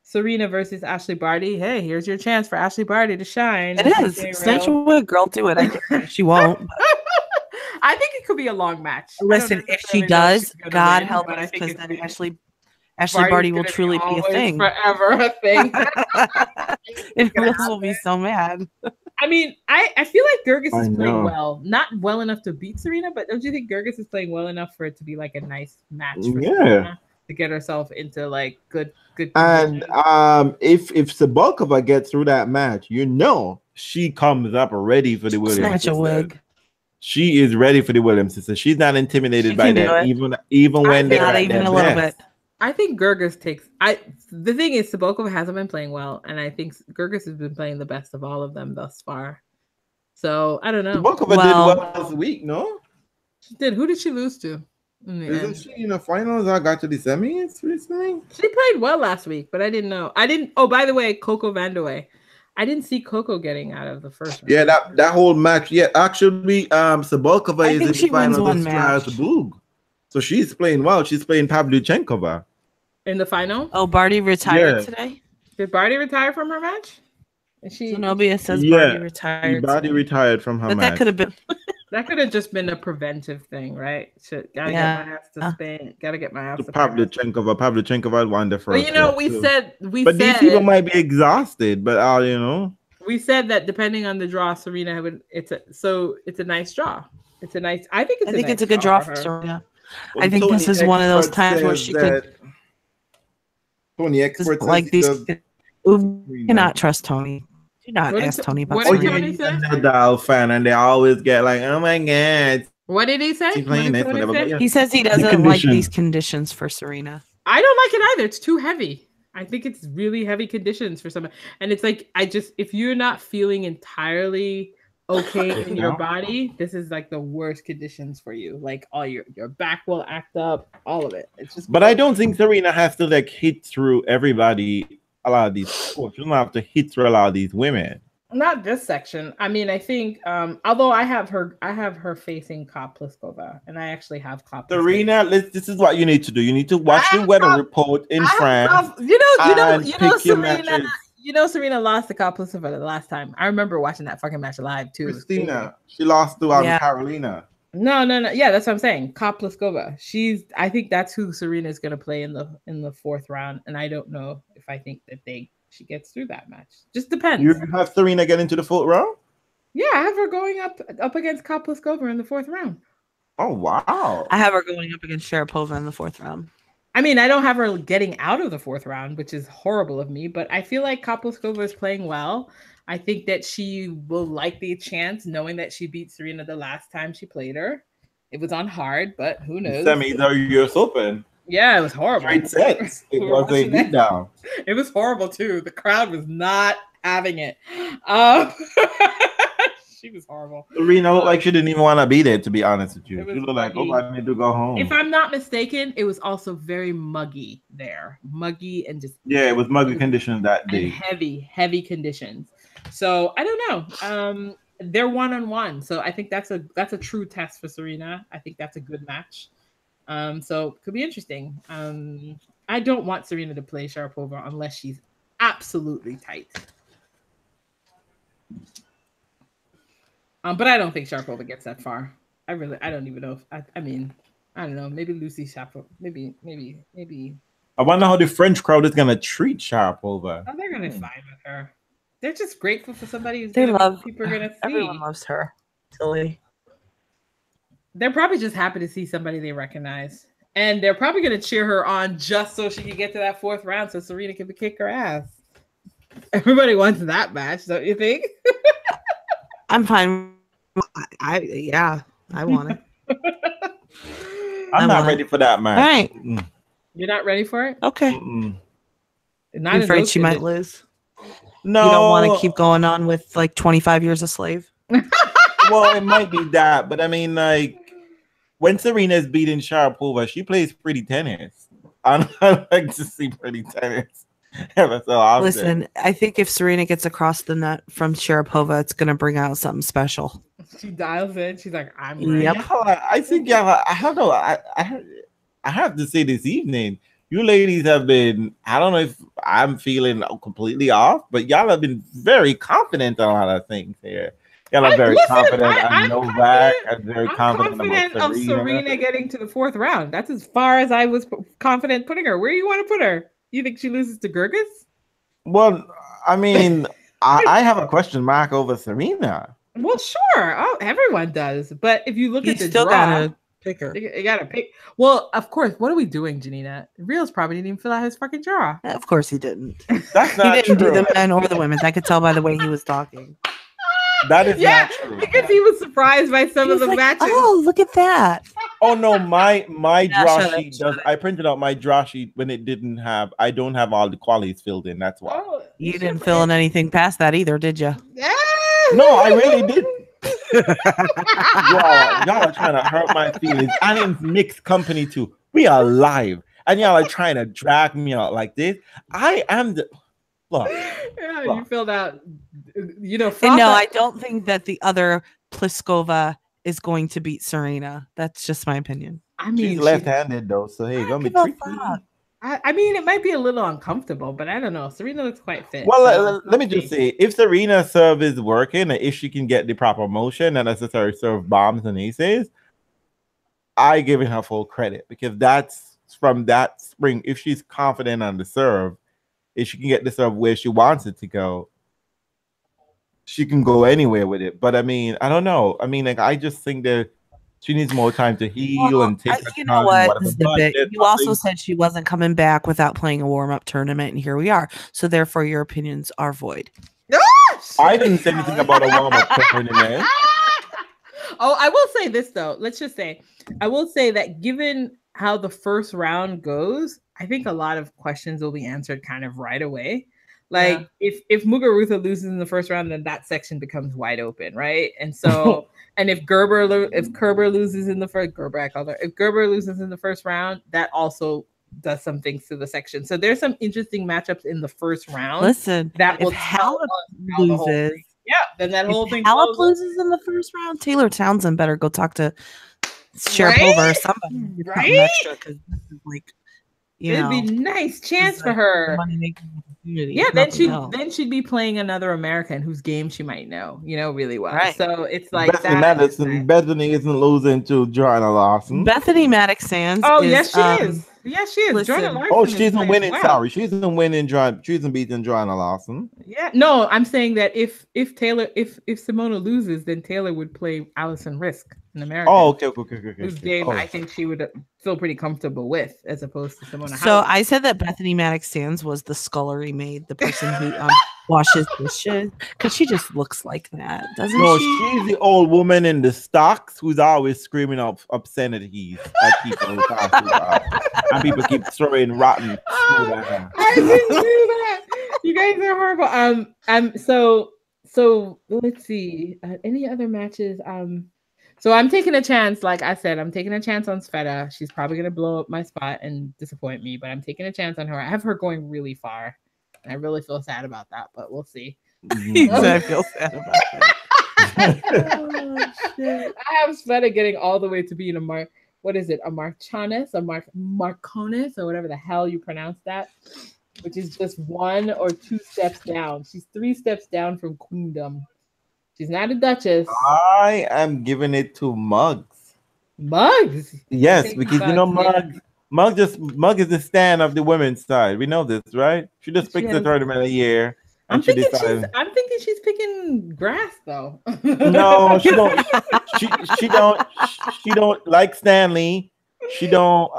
Serena versus Ashley Barty. Hey, here's your chance for Ashley Barty to shine. It is. Essential would, girl, do it. She won't. I think it could be a long match. Listen, if she does, God help us, because then Ashley Barty will truly be a thing. Forever a thing. It will be so mad. I mean, I feel like Gerges is playing well. Not well enough to beat Serena, but don't you think Gerges is playing well enough for it to be like a nice match for Serena to get herself into like good and if Sabokova gets through that match, she comes up ready for the Williams. Snatch a wig. She is ready for the Williams sister. She's not intimidated by that, even when they're not even a little bit. I think Gerges takes. The thing is, Sabokova hasn't been playing well, and I think Gerges has been playing the best of all of them thus far. So I don't know. Sabokova did well this week, no? She did. Who did she lose to? Isn't she in the finals? I got to the semis recently. She played well last week, but I didn't know. Oh, by the way, Coco Vandeweghe. I didn't see Coco getting out of the first round. Yeah, that whole match. Yeah, actually, Sabokova is in the finals with Strasbourg. So she's playing well. She's playing Pavlyuchenkova. In the final? Oh, Barty retired today? Did Barty retire from her match? Is she? Zenobia says Yeah, Barty retired. Barty retired from her But that match. could have been. That could have just been a preventive thing, right? Should gotta get my ass to Spain. Gotta get my ass to Pavlyuchenkova won the first. Well, you know, we said these people might be exhausted, but you know, we said that depending on the draw, Serena would. It's a nice draw. It's a nice. I think it's a good draw for Serena. Well, I think Tony this is one of those times where she could. Tony experts like these. You cannot trust Tony. Do not ask Tony about Tony. Serena. He's a Nadal fan, and they always get like, "Oh my god." What did he say? He says he doesn't like these conditions for Serena. I don't like it either. It's too heavy. I think it's really heavy conditions for someone. And it's like, if you're not feeling entirely okay in your body, this is like the worst conditions for you. Like all your back will act up, all of it. It's just. But I don't think Serena has to like hit through everybody. A lot of these sports, you don't have to hit through a lot of these women. Not this section. I mean, I think, although I have her facing Pliskova, and I actually have Serena, this is what you need to do. You need to watch the weather report in France. You know, Serena lost to Pliskova the last time. I remember watching that fucking match live too. Christina, she lost to Carolina. No. Yeah, that's what I'm saying. Pliskova. I think that's who Serena is going to play in the fourth round, and I don't know if I think that she gets through that match. Just depends. You have Serena get into the fourth round? Yeah, I have her going up against Pliskova in the fourth round. Oh wow! I have her going up against Sharapova in the fourth round. I mean, I don't have her getting out of the fourth round, which is horrible of me. But I feel like Pliskova is playing well. I think that she will like the chance, knowing that she beat Serena the last time she played her. It was on hard, but who knows? Semis are US Open. Yeah, it was horrible. Great sets. It was a beatdown. It was horrible too. The crowd was not having it. She was horrible. Serena looked like she didn't even want to be there, to be honest with you. She looked like, oh, I need to go home. If I'm not mistaken, it was also very muggy there. Muggy and just... Yeah, it was muggy conditions that day. Heavy conditions. So, I don't know. They're one-on-one. So, I think that's a true test for Serena. I think that's a good match. So, it could be interesting. I don't want Serena to play Sharapova unless she's absolutely tight. But I don't think Sharapova gets that far. I don't even know. I mean, I don't know. Maybe Lucy Sharapova. Maybe. I wonder how the French crowd is gonna treat Sharapova. Oh, they're gonna fight with her. They're just grateful for somebody who's people are gonna see. Everyone loves her. Silly. They're probably just happy to see somebody they recognize, and they're probably gonna cheer her on just so she can get to that fourth round, so Serena can kick her ass. Everybody wants that match, don't you think? I'm fine. I want it. I'm not ready for that match. All right. You're not ready for it? Okay. Not You're afraid she might lose? No. You don't want to keep going on with like 25 years a slave? Well, it might be that, but I mean, like, when Serena's beating Sharapova, she plays pretty tennis. I like to see pretty tennis. Listen, I think if Serena gets across the net from Sharapova, it's going to bring out something special. She dials in. She's like, I'm ready. Yep. I think, I don't know. I have to say this evening, you ladies have been, I don't know if I'm feeling completely off, but y'all have been very confident on a lot of things here. Y'all are very confident on Novak. I'm very confident of Serena getting to the fourth round. That's as far as I was confident putting her. Where do you want to put her? You think she loses to Gerges? Well, I mean, I have a question mark over Serena. Well, sure. Oh, everyone does. But if you look at the still draw, gotta pick her. You gotta pick. Well, of course. What are we doing, Janina? Reels probably didn't even fill out his fucking draw. Of course he didn't. That's not He didn't true. do the men or the women. I could tell by the way he was talking. That is not true. Because he was surprised by some of the matches. Oh, look at that. Oh no, my draw shut up, sheet does. I printed out my draw sheet when it didn't have. I don't have all the qualities filled in. That's why. Oh, You didn't fill in anything past that either, did you? No, I really didn't. y'all are trying to hurt my feelings. I'm in mixed company too. We are live, and y'all are trying to drag me out like this. I am the. Look. Yeah, look. you filled out. You know, And no, I don't think that the other Pliskova is going to beat Serena. That's just my opinion. I mean, She's left-handed though, so hey, gonna be Give a tricky. fuck. I mean, it might be a little uncomfortable, but I don't know. Serena looks quite fit. Well, so let me just say, if Serena's serve is working, and if she can get the proper motion and necessary serve bombs and aces, I give her full credit because that's from that spring. If she's confident on the serve, if she can get the serve where she wants it to go, she can go anywhere with it. But I mean, I don't know. I mean, like I just think that she needs more time to heal and take her you time. know what? Whatever. You also said she wasn't coming back without playing a warm-up tournament, and here we are. So therefore, your opinions are void. I didn't say anything about a warm-up tournament. Oh, I will say this though. Let's just say, I will say that given how the first round goes, I think a lot of questions will be answered kind of right away. Like if Muguruza loses in the first round, then that section becomes wide open, right? And so, and if Kerber loses in the first, if Gerber loses in the first round, that also does some things to the section. So there's some interesting matchups in the first round. Listen, that will Halep loses. Then that whole thing. Halep loses in the first round. Taylor Townsend better go talk to Sharapova or somebody, right? Extra, because this is like, it'd be nice chance for her. Yeah, then she'd be playing another American whose game she might know, really well. Right. So it's like Bethany isn't losing to Joanna Lawson. Bethany Maddox-Sands. Oh, yes, she is. Yes, she is. Listen, she isn't winning. Well. Sorry, she isn't winning. She isn't beating Joanna Lawson. Yeah, no, I'm saying that if Simona loses, then Taylor would play Allison Risk in America. Oh, okay. Whose game I think she would feel pretty comfortable with, as opposed to Simona. So I said that Bethany Maddox-Sands was the scullery maid, the person who washes dishes, because she just looks like that, doesn't she? No, she's the old woman in the stocks who's always screaming up obscenities at people who pass through her. And people keep throwing rotten food at her. I didn't do that. You guys are horrible. So let's see. Any other matches? So I'm taking a chance. Like I said, I'm taking a chance on Sveta. She's probably gonna blow up my spot and disappoint me, but I'm taking a chance on her. I have her going really far. I really feel sad about that, but we'll see. I feel sad about that. Oh, shit. I have Sveta getting all the way to being a Marcones, or whatever the hell you pronounce that, which is just 1 or 2 steps down. She's 3 steps down from queendom. She's not a duchess. I am giving it to Muggs. Muggs? Yes, because Muggs. Mug is the stand of the women's side. We know this, right? She just picked the tournament a year. I'm thinking she's picking grass though. No, she don't. She don't like Stanley. She don't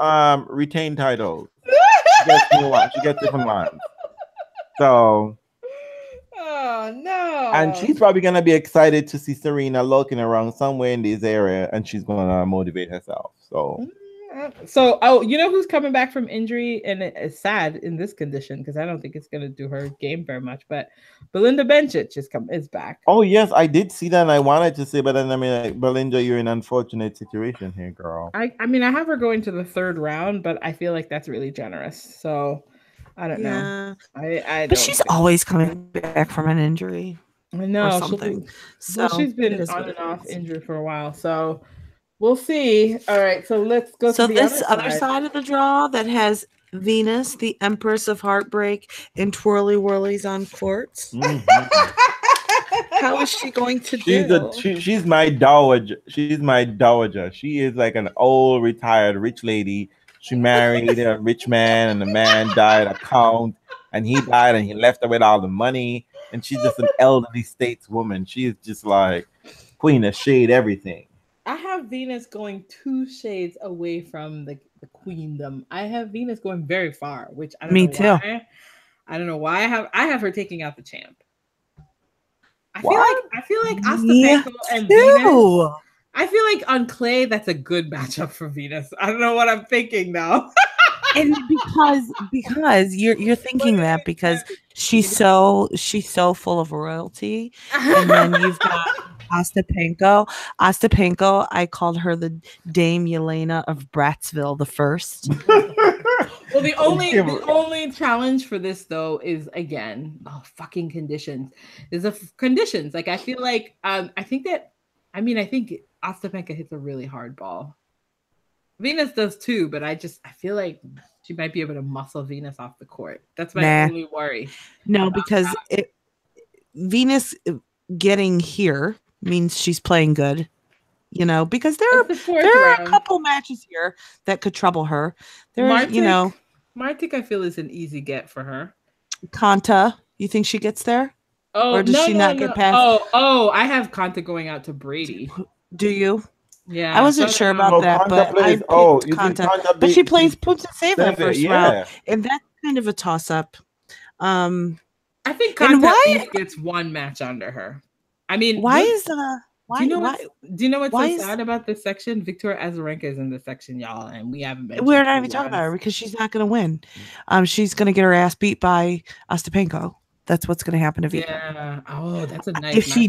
retain titles. She gets different ones. So. Oh no! And she's probably gonna be excited to see Serena looking around somewhere in this area, and she's gonna motivate herself. So, you know who's coming back from injury, and it's sad in this condition because I don't think it's gonna do her game very much. But Belinda Bencic is back. Oh yes, I did see that, and I wanted to say, but then I mean, like, Belinda, you're in an unfortunate situation here, girl. I mean, I have her going to the 3rd round, but I feel like that's really generous. So. I don't know. But she's always coming back from an injury. I know. Or something. She's been on and off injured for a while. So we'll see. All right. So let's go to the other side of the draw that has Venus, the Empress of Heartbreak, and Twirly Whirlies on courts. Mm-hmm. How is she going to do? She's my dowager. She's my dowager. She is like an old retired rich lady. She married a rich man, and the man died a count, and he died, and he left her with all the money. And she's just an elderly stateswoman. She is just like queen of shade, everything. I have Venus going 2 shades away from the queendom. I have Venus going very far, which I don't know too. Why. I don't know why I have her taking out the champ. I feel like Ostapenko and Venus. I feel like on clay, that's a good matchup for Venus. I don't know what I'm thinking now. And because you're thinking that because she's so full of royalty, and then you've got Ostapenko. Ostapenko, I called her the Dame Yelena of Brattsville the First. Well, the only challenge for this though is again, fucking conditions. Conditions. Like I feel like I think Ostapenko hits a really hard ball. Venus does too, but I feel like She might be able to muscle Venus off the court. That's my only worry. No, because Venus getting here means she's playing good. You know, because there are a couple matches here that could trouble her. Martic, I feel, is an easy get for her. Kanta, you think she gets there? Oh, or does she not get past? I have Kanta going out to Brady. Do you? Yeah, I wasn't sure about that, but Kanta, but she plays Pliskova in the first round, and that's kind of a toss-up. I think Kanta at least gets one match under her. I mean, why is do you know what's so sad about this section? Victoria Azarenka is in this section, y'all, and we haven't been. We're not even talking about her because she's not going to win. She's going to get her ass beat by Ostapenko. That's what's going to happen to Vika. Yeah. Oh, that's a nice. If she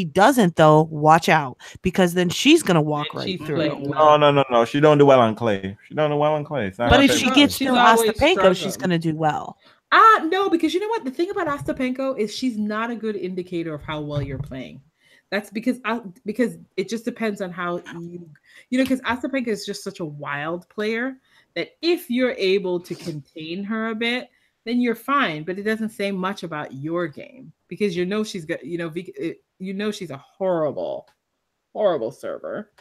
doesn't, though, watch out because then she's going to walk right through. No. She don't do well on clay. But if she gets through Ostapenko, she's going to do well. No, because you know what? The thing about Ostapenko is she's not a good indicator of how well you're playing. That's because it just depends on how because Ostapenko is just such a wild player that if you're able to contain her a bit, then you're fine. But it doesn't say much about your game because she's got she's a horrible server.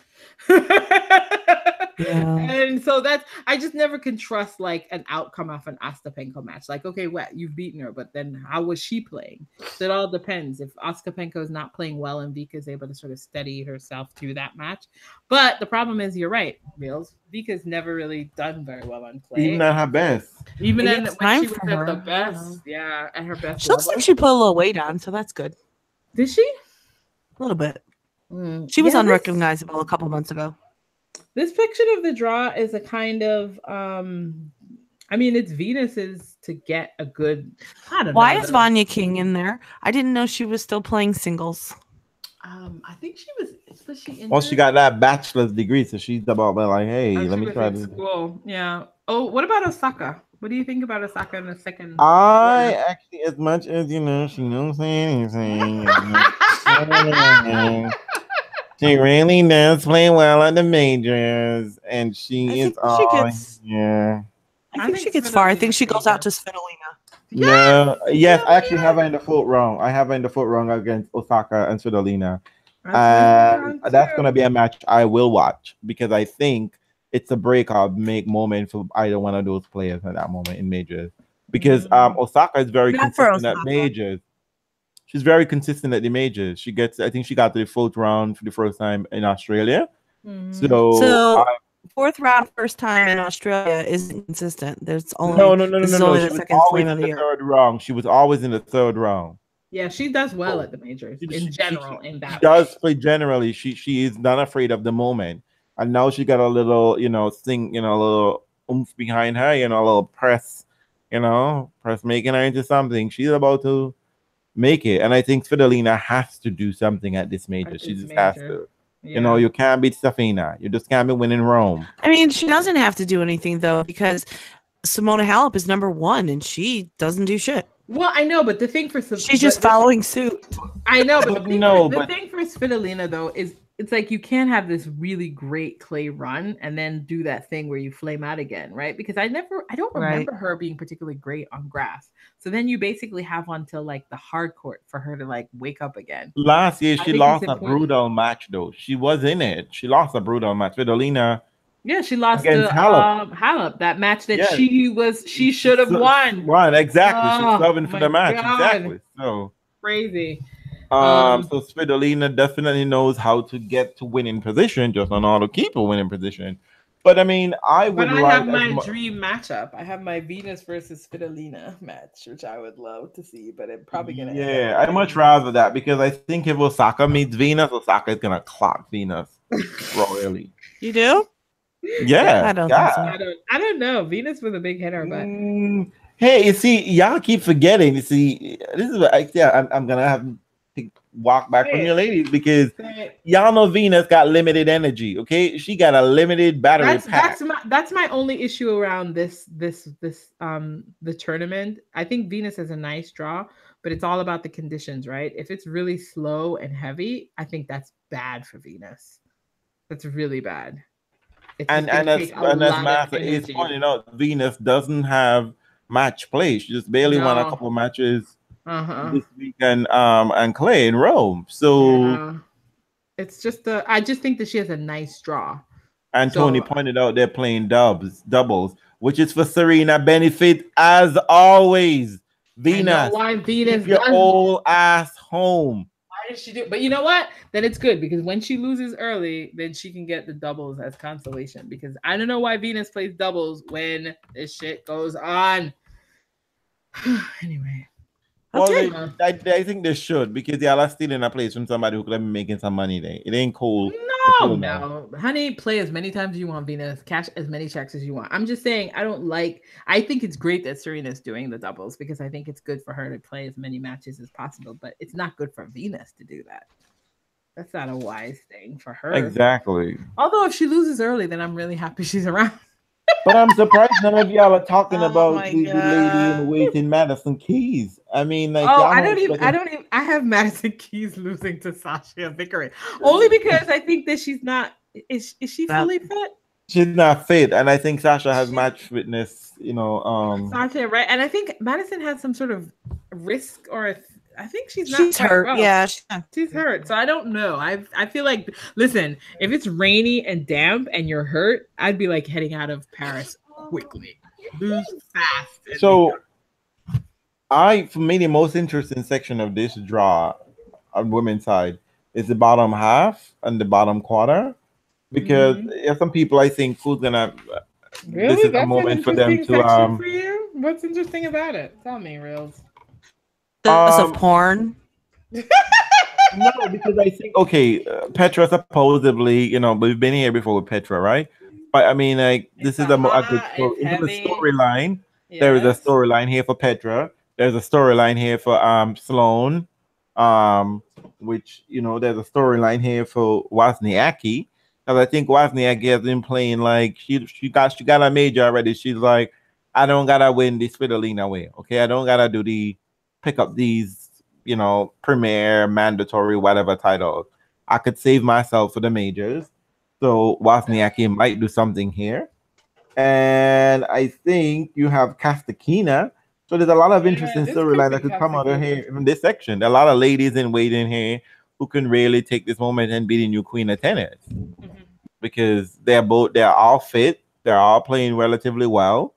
Yeah. And so I just never can trust like an outcome off an Ostapenko match. Like, okay, you've beaten her, but then how was she playing? So it all depends. If Ostapenko is not playing well and Vika is able to sort of steady herself through that match. But the problem is, you're right, Mills. Vika's never really done very well on clay. Even at her best. Even when she was at the best. Yeah, at her best. She looks like she put a little weight on, so that's good. Did she? A little bit. She was unrecognizable a couple months ago. This picture of the draw is a kind of, it's Venus's to get a good. I don't know. Why is Vanya King in there? I didn't know she was still playing singles. I think she was. Well, she got that bachelor's degree, so she's about like, hey, let me try this. School. Yeah. Oh, what about Osaka? What do you think about Osaka in the second? Actually, as much as she don't say anything. She really does play well at the majors, and she is all. Yeah. I think she gets far. I think she goes out to Svitolina. Yes, I actually have her in the fourth round. I have her in the fourth round against Osaka and Svitolina. That's going to be a match I will watch because I think it's a breakout moment for either one of those players at that moment in majors. Because Osaka is very consistent at majors. She's very consistent at the majors. I think she got to the fourth round for the first time in Australia. So fourth round, first time in Australia isn't consistent. There's only no. She was always in the third round. She was always in the third round. Yeah, she does well at the majors in general. She does play generally. She is not afraid of the moment, and now she got a little, a little oomph behind her, a little press making her into something. She's about to make it, and I think Svitolina has to do something at this major. She just has to. Yeah. You can't beat Stefina. You just can't be winning Rome. I mean, she doesn't have to do anything though, because Simona Halep is number 1, and she doesn't do shit. Well, I know, but the thing for she's just following suit. I know, but the thing for Svitolina though is it's like you can't have this really great clay run and then do that thing where you flame out again, right? Because I don't remember her being particularly great on grass. So then you basically have until like the hard court for her to like wake up again. Last year she lost a brutal match though. She was in it. She lost a brutal match. Svitolina. Yeah, she lost to Halep, that match that she should have won. Exactly. She was subbing for the match. God. Exactly. So crazy. So Svitolina definitely knows how to get to winning position, just not how to keep a winning position. But I mean, I have my dream matchup. I have my Venus versus Svitolina match, which I would love to see, but it's probably gonna. Yeah, I'd much rather that because I think if Osaka meets Venus, Osaka is gonna clock Venus royally. You do? Yeah, I don't think so. I don't know. Venus with a big hitter, but hey, you see, y'all keep forgetting. You see, this is what I'm gonna have to walk back from your ladies because y'all know Venus got limited energy. Okay, she got a limited battery pack. That's my only issue around this the tournament. I think Venus has a nice draw, but it's all about the conditions, right? If it's really slow and heavy, I think that's bad for Venus. That's really bad. It's just going to take a and as lot of Martha is energy. pointing out, Venus doesn't have match play. She just barely won a No. couple matches Uh-huh. this weekend and Clay in Rome. So Yeah. It's just I just think that she has a nice draw. and So- Tony pointed out they're playing doubles, which is for Serena benefit as always. Venus, I know why Venus keep your does. old ass home. Why does she do? But you know what? Then it's good because when she loses early, then she can get the doubles as consolation. Because I don't know why Venus plays doubles when this shit goes on. Anyway. Well, Okay. I think they should because y'all are stealing a place from somebody who could have been making some money there. It ain't cool. No, honey, play as many times as you want, Venus. Cash as many checks as you want. I'm just saying, I think it's great that Serena's doing the doubles because I think it's good for her to play as many matches as possible, but it's not good for Venus to do that. That's not a wise thing for her. Exactly. Although if she loses early, then I'm really happy she's around. But I'm surprised none of y'all are talking Oh about my the lady in God. waiting, Madison Keys. I mean, like, Oh, y'all I know don't even. I have Madison Keys losing to Sasha Vickery only because I think that she's not. Is she fully fit? she's not fit, and I think Sasha has match fitness. You know, Sasha, right? And I think Madison has some sort of risk, or I think she's not. She's quite hurt. well. Yeah. She's hurt. So I don't know. I feel like, listen, if it's rainy and damp and you're hurt, I'd be like heading out of Paris quickly. Lose fast. so for me, the most interesting section of this draw on women's side is the bottom half and the bottom quarter, because some people I think who's gonna. Really? This is That's a moment an for them interesting to section for you? What's interesting about it? Tell me, Reels. Of porn. No, because I think Petra supposedly, you know, we've been here before with Petra, right? But I mean, like this is a good storyline. Yes. There is a storyline here for Petra. There's a storyline here for Sloane, which you know, there's a storyline here for Wozniacki. Because I think Wozniacki has been playing like she got a major already. She's like, I don't gotta win this Fidelina way, okay? I don't gotta pick up these, you know, premier, mandatory, whatever titles. I could save myself for the majors. So Wozniacki might do something here. And I think you have Kastakina. So there's a lot of interesting storyline that could come out of here in this section. There are a lot of ladies in waiting here who can really take this moment and be the new queen of tennis. Because they're all fit, they're all playing relatively well.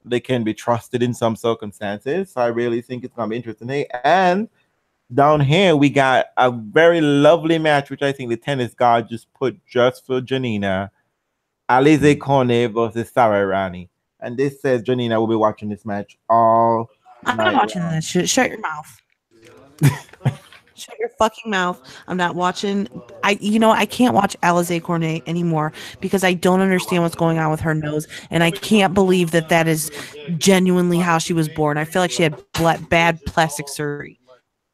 They can be trusted in some circumstances. So I really think it's gonna be interesting. Hey, and down here we got a very lovely match, which I think the tennis god just put just for Janina. Alize Cornet versus Sarah Rani. And this says Janina will be watching this match all I'm night not watching long. this shit. Shut your mouth. Shut your fucking mouth. I'm not watching. I can't watch Alize Cornet anymore because I don't understand what's going on with her nose, and I can't believe that is genuinely how she was born. I feel like she had bad plastic surgery.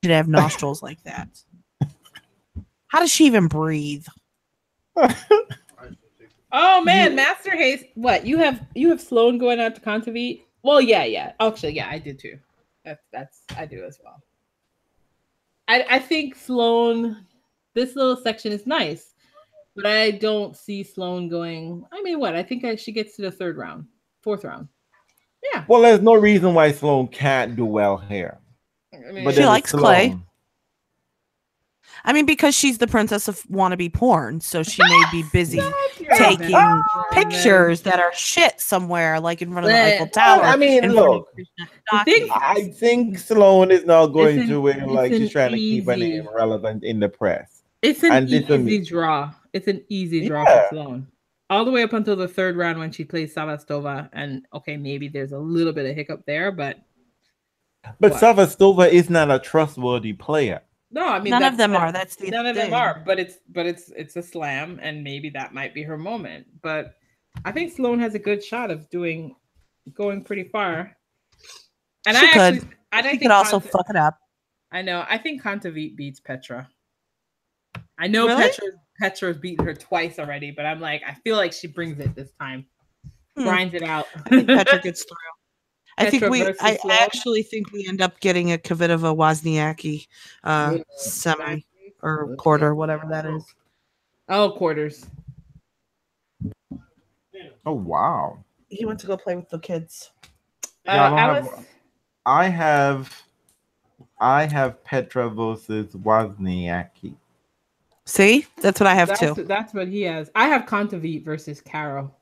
She should have nostrils like that. How does she even breathe? Oh man, Master Haste. What you have Sloane going out to Contavite? Well, yeah. Actually, yeah, I did too. That's I do as well. I think Sloane, this little section is nice, but I don't see Sloane going. I mean, what? I think she gets to the fourth round. Yeah. Well, there's no reason why Sloane can't do well here. I mean, But she then likes Sloane. Clay. I mean, because she's the princess of wannabe porn, so she may be busy taking pictures that are shit somewhere, like in front of the Eiffel Tower. I mean, look, I think Sloane is not going to win like she's trying to keep her name relevant in the press. It's an easy draw. It's an easy draw for Sloane. All the way up until the third round when she plays Savastova, and okay, maybe there's a little bit of hiccup there, but Savastova is not a trustworthy player. No, I mean none of them are. That's the none of thing. them are. But it's a slam, and maybe that might be her moment. But I think Sloane has a good shot of going pretty far. And she could also Conta, fuck it up. I know. I think Contavite beats Petra. I know really? Petra's beaten her twice already, but I'm like, I feel like she brings it this time. Grinds it out. I think Petra gets through. I actually think we end up getting a Kvitova Wozniacki semi or quarter, whatever that is. Oh, quarters. Oh wow. He went to go play with the kids. Yeah, I don't Alice. have. I have Petra versus Wozniacki. See, that's what I have too. That's what he has. I have Kontaveit versus Carol.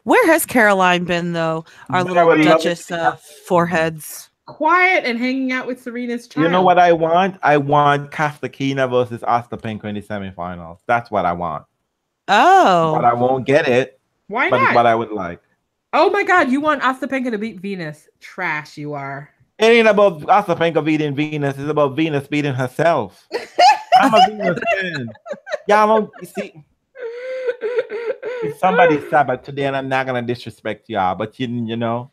Where has Caroline been though? Our I little would love Duchess it. of foreheads. Quiet and hanging out with Serena's child. You know what I want? I want Kastakina versus Ostapenko in the semifinals. That's what I want. Oh, But I won't get it. Why But not? it's what I would like. Oh my God, you want Ostapenko to beat Venus? Trash, you are. It ain't about Ostapenko beating Venus. It's about Venus beating herself. I'm a Venus fan. Y'all don't see. If somebody Sabbath today, and I'm not gonna disrespect y'all, but you know,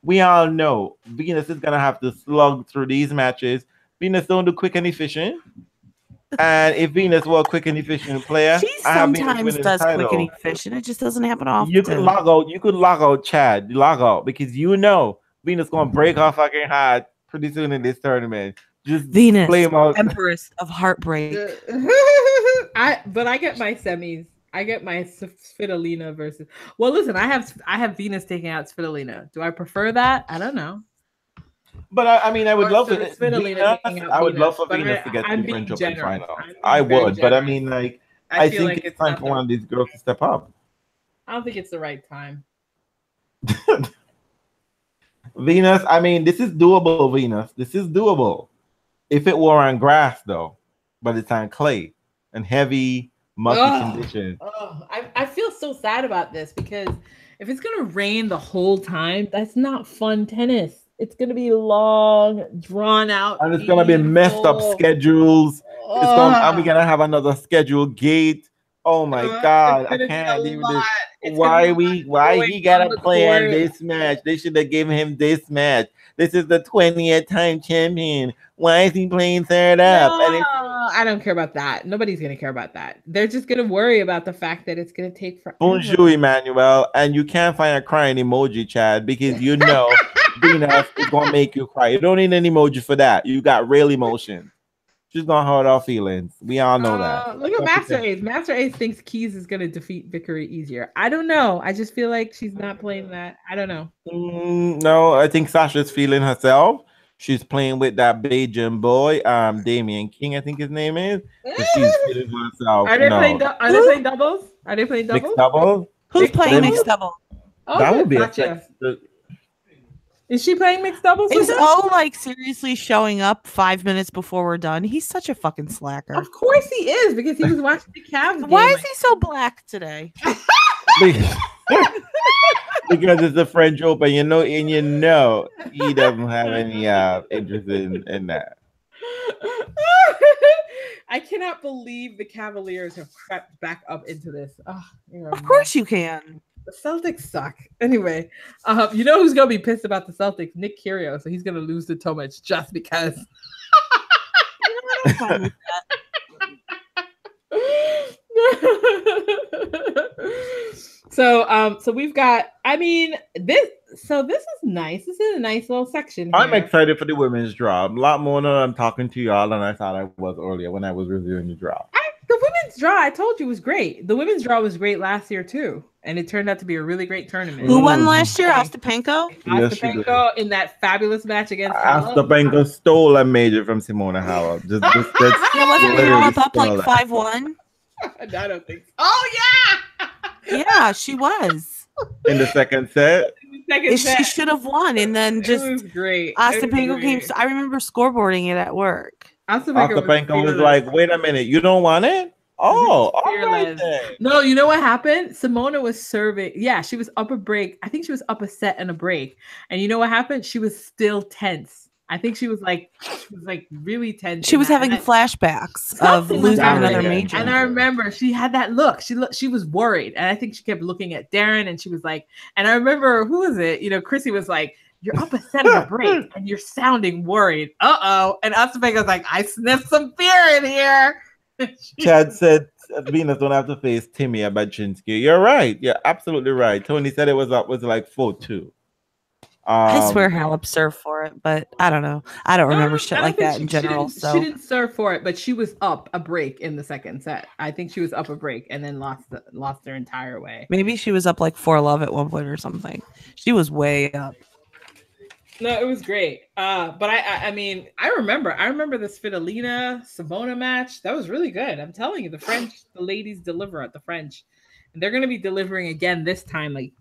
we all know Venus is gonna have to slug through these matches. Venus don't do quick and efficient. And if Venus were a quick and efficient player, she I have Venus sometimes winning the does quick and title. efficient. It just doesn't happen often. You could log out. You could log out, Chad. Log out because you know Venus gonna break her fucking heart pretty soon in this tournament. Just Venus, play him out. Empress of Heartbreak. But I get my semis. I get my Svitolina versus. Well, listen, I have Venus taking out Svitolina. Do I prefer that? I don't know. But I mean, I would love to. Venus, I would love for Venus to get to the French Open final. I would, but I mean, like, I think like it's time for one of these girls to step up. I don't think it's the right time. Venus, I mean, this is doable, Venus. This is doable. If it were on grass, though, but it's on clay and heavy, mucky conditions. I feel so sad about this because if it's going to rain the whole time, that's not fun tennis. It's going to be long, drawn out. And it's going to be messed up schedules. Are we going to have another scheduled gate? Oh my God. I can't believe this. Why he got to plan this match? They should have given him this match. This is the 20th time champion. Why is he playing third up? No, I don't care about that. Nobody's going to care about that. They're just going to worry about the fact that it's going to take forever. Bonjour, Emmanuel. And you can't find a crying emoji, Chad, because you know Venus is going to make you cry. You don't need an emoji for that. You got real emotion. She's going to hurt our feelings. We all know that. Look at Master Ace. Master Ace thinks Keys is going to defeat Vickery easier. I don't know. I just feel like she's not playing that. I don't know. No, I think Sasha's feeling herself. She's playing with that Bajan boy, Damian King, I think his name is. She's feeling herself. Are they playing doubles? Are they playing doubles? Mixed doubles? Who's playing mixed double? Oh, that would be gotcha. Is she playing mixed doubles? Is O like seriously showing up 5 minutes before we're done? He's such a fucking slacker. Of course he is, because he was watching the Cavs game. Why is he so black today? Because it's the French Open, you know, and you know he doesn't have any interest in that. I cannot believe the Cavaliers have crept back up into this. Of course you can. The Celtics suck. Anyway, you know who's gonna be pissed about the Celtics? Nick Kyrgios. So he's gonna lose to Tomic just because. I'm fine with that. So we've got. I mean, this is nice. This is a nice little section here. I'm excited for the women's draw. A lot more than I'm talking to y'all than I thought I was earlier when I was reviewing the draw. The women's draw, I told you, was great. The women's draw was great last year too, and it turned out to be a really great tournament. Who won last year? Ostapenko? Ostapenko in that fabulous match against Ostapenko stole a major from Simona Halep. Wasn't Halep up like 5-1? I don't think so. Oh yeah, yeah, she was in the second set. She should have won, and then just it was great. Ostapenko came. I remember scoreboarding it at work. Ostapenko was like, "Wait a minute, you don't want it? Oh, all right then." No, you know what happened? Simona was serving. Yeah, she was up a break. I think she was up a set and a break. And you know what happened? She was still tense. I think she was like really tense. She was having flashbacks of losing another major. And I remember she had that look. She was worried, and I think she kept looking at Darren, and she was like, and I remember, who was it? You know, Chrissy was like, "You're up a set of a break and you're sounding worried." And Ostapenko's like, "I sniffed some fear in here." Chad said Venus don't have to face Timmy Baczynski. You're right. You're absolutely right. Tony said it was like 4-2. I swear Halep served for it, but I don't know. I don't remember shit like that in general. She So didn't serve for it, but she was up a break in the second set. I think she was up a break and then lost her entire way. maybe she was up like 4-love at one point or something. She was way up. No, it was great. But I mean, I remember the Svitolina Simona match. That was really good. I'm telling you, the ladies deliver at the French, and they're gonna be delivering again this time, like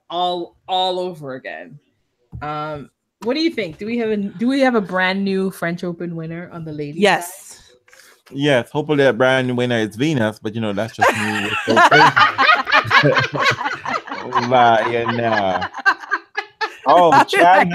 all over again. What do you think? Do we have a brand new French Open winner on the ladies? Yes. Side? Yes, hopefully that brand new winner is Venus, but that's just me. Oh, Chad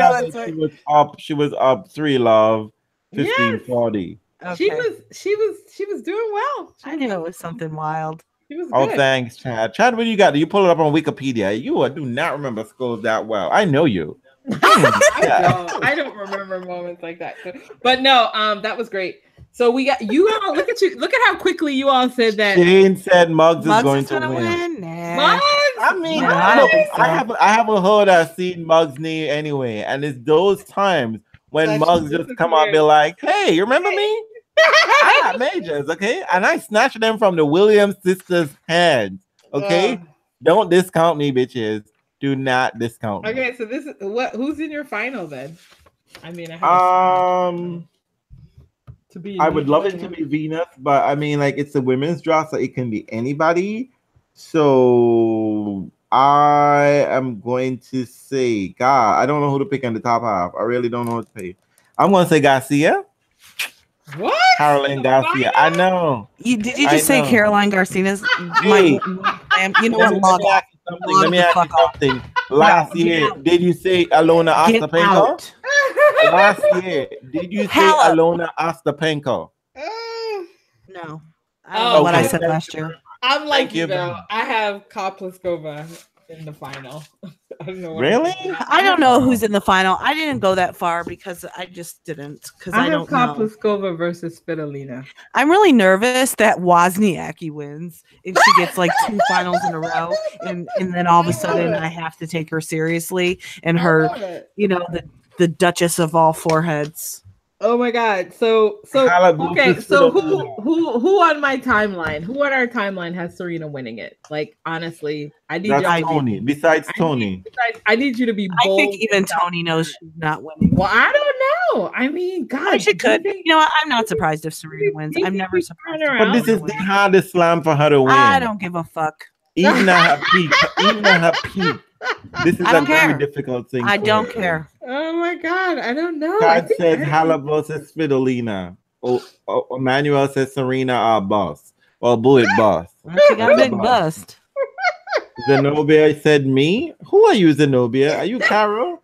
she was up 3-love, 15-40. Okay. She was doing well. I knew it was something wild. She was Oh, good. thanks, Chad. Chad, what do you got? You pull it up on Wikipedia. You do not remember scores that well. I know you. I don't remember moments like that. But no, that was great. So we got you all. Look at you. Look at how quickly you all said that. Shane said Muggs is going to win. Nah. Muggs? I mean, No, I don't think so. I haven't heard I've seen Muggs' name anyway, and it's those times when Muggs just come out and be like, "Hey, you remember me? I got majors, okay?" And I snatched them from the Williams sisters' hands. Okay, don't discount me, bitches. Do not discount me. Okay, so this is who's in your final then? I mean, I would love it to be Venus, but I mean, like, it's a women's draw, so it can be anybody. So I am going to say, God, I don't know who to pick in the top half. I really don't know what to pick. I'm going to say Garcia. What? Caroline Garcia. I know. Did you just say Caroline Garcia's? Hey. You know what? Log off. Let me ask you something. Last year, did you say Alona Ostapenko? Last year, did you say Alona Ostapenko? No. I don't know what I said last year. I'm like you though. I have Pliskova in the final. I don't know. Really? I don't know who's in the final. I didn't go that far because I just didn't. Because I don't know. Pliskova versus Svitolina. I'm really nervous that Wozniacki wins and she gets like 2 finals in a row, and then all of a sudden I have to take her seriously and her, the Duchess of all foreheads. Oh my God! So okay. So who on my timeline? Who on our timeline has Serena winning it? Like, honestly, I need Tony. Besides Tony, I need you to be bold. I think even Tony knows she's not winning. Well, I don't know. I mean, God, she could. You know what? I'm not surprised if Serena wins. I'm never surprised. But this is the hardest slam for her to win. I don't give a fuck. Even at her peak. This is a very difficult thing. I don't care. Oh my God, I don't know. God says Halep versus Svitolina. Emmanuel says Serena boss. Or bullet boss. She got a big bust. Zenobia said me. Who are you, Zenobia? Are you Carol?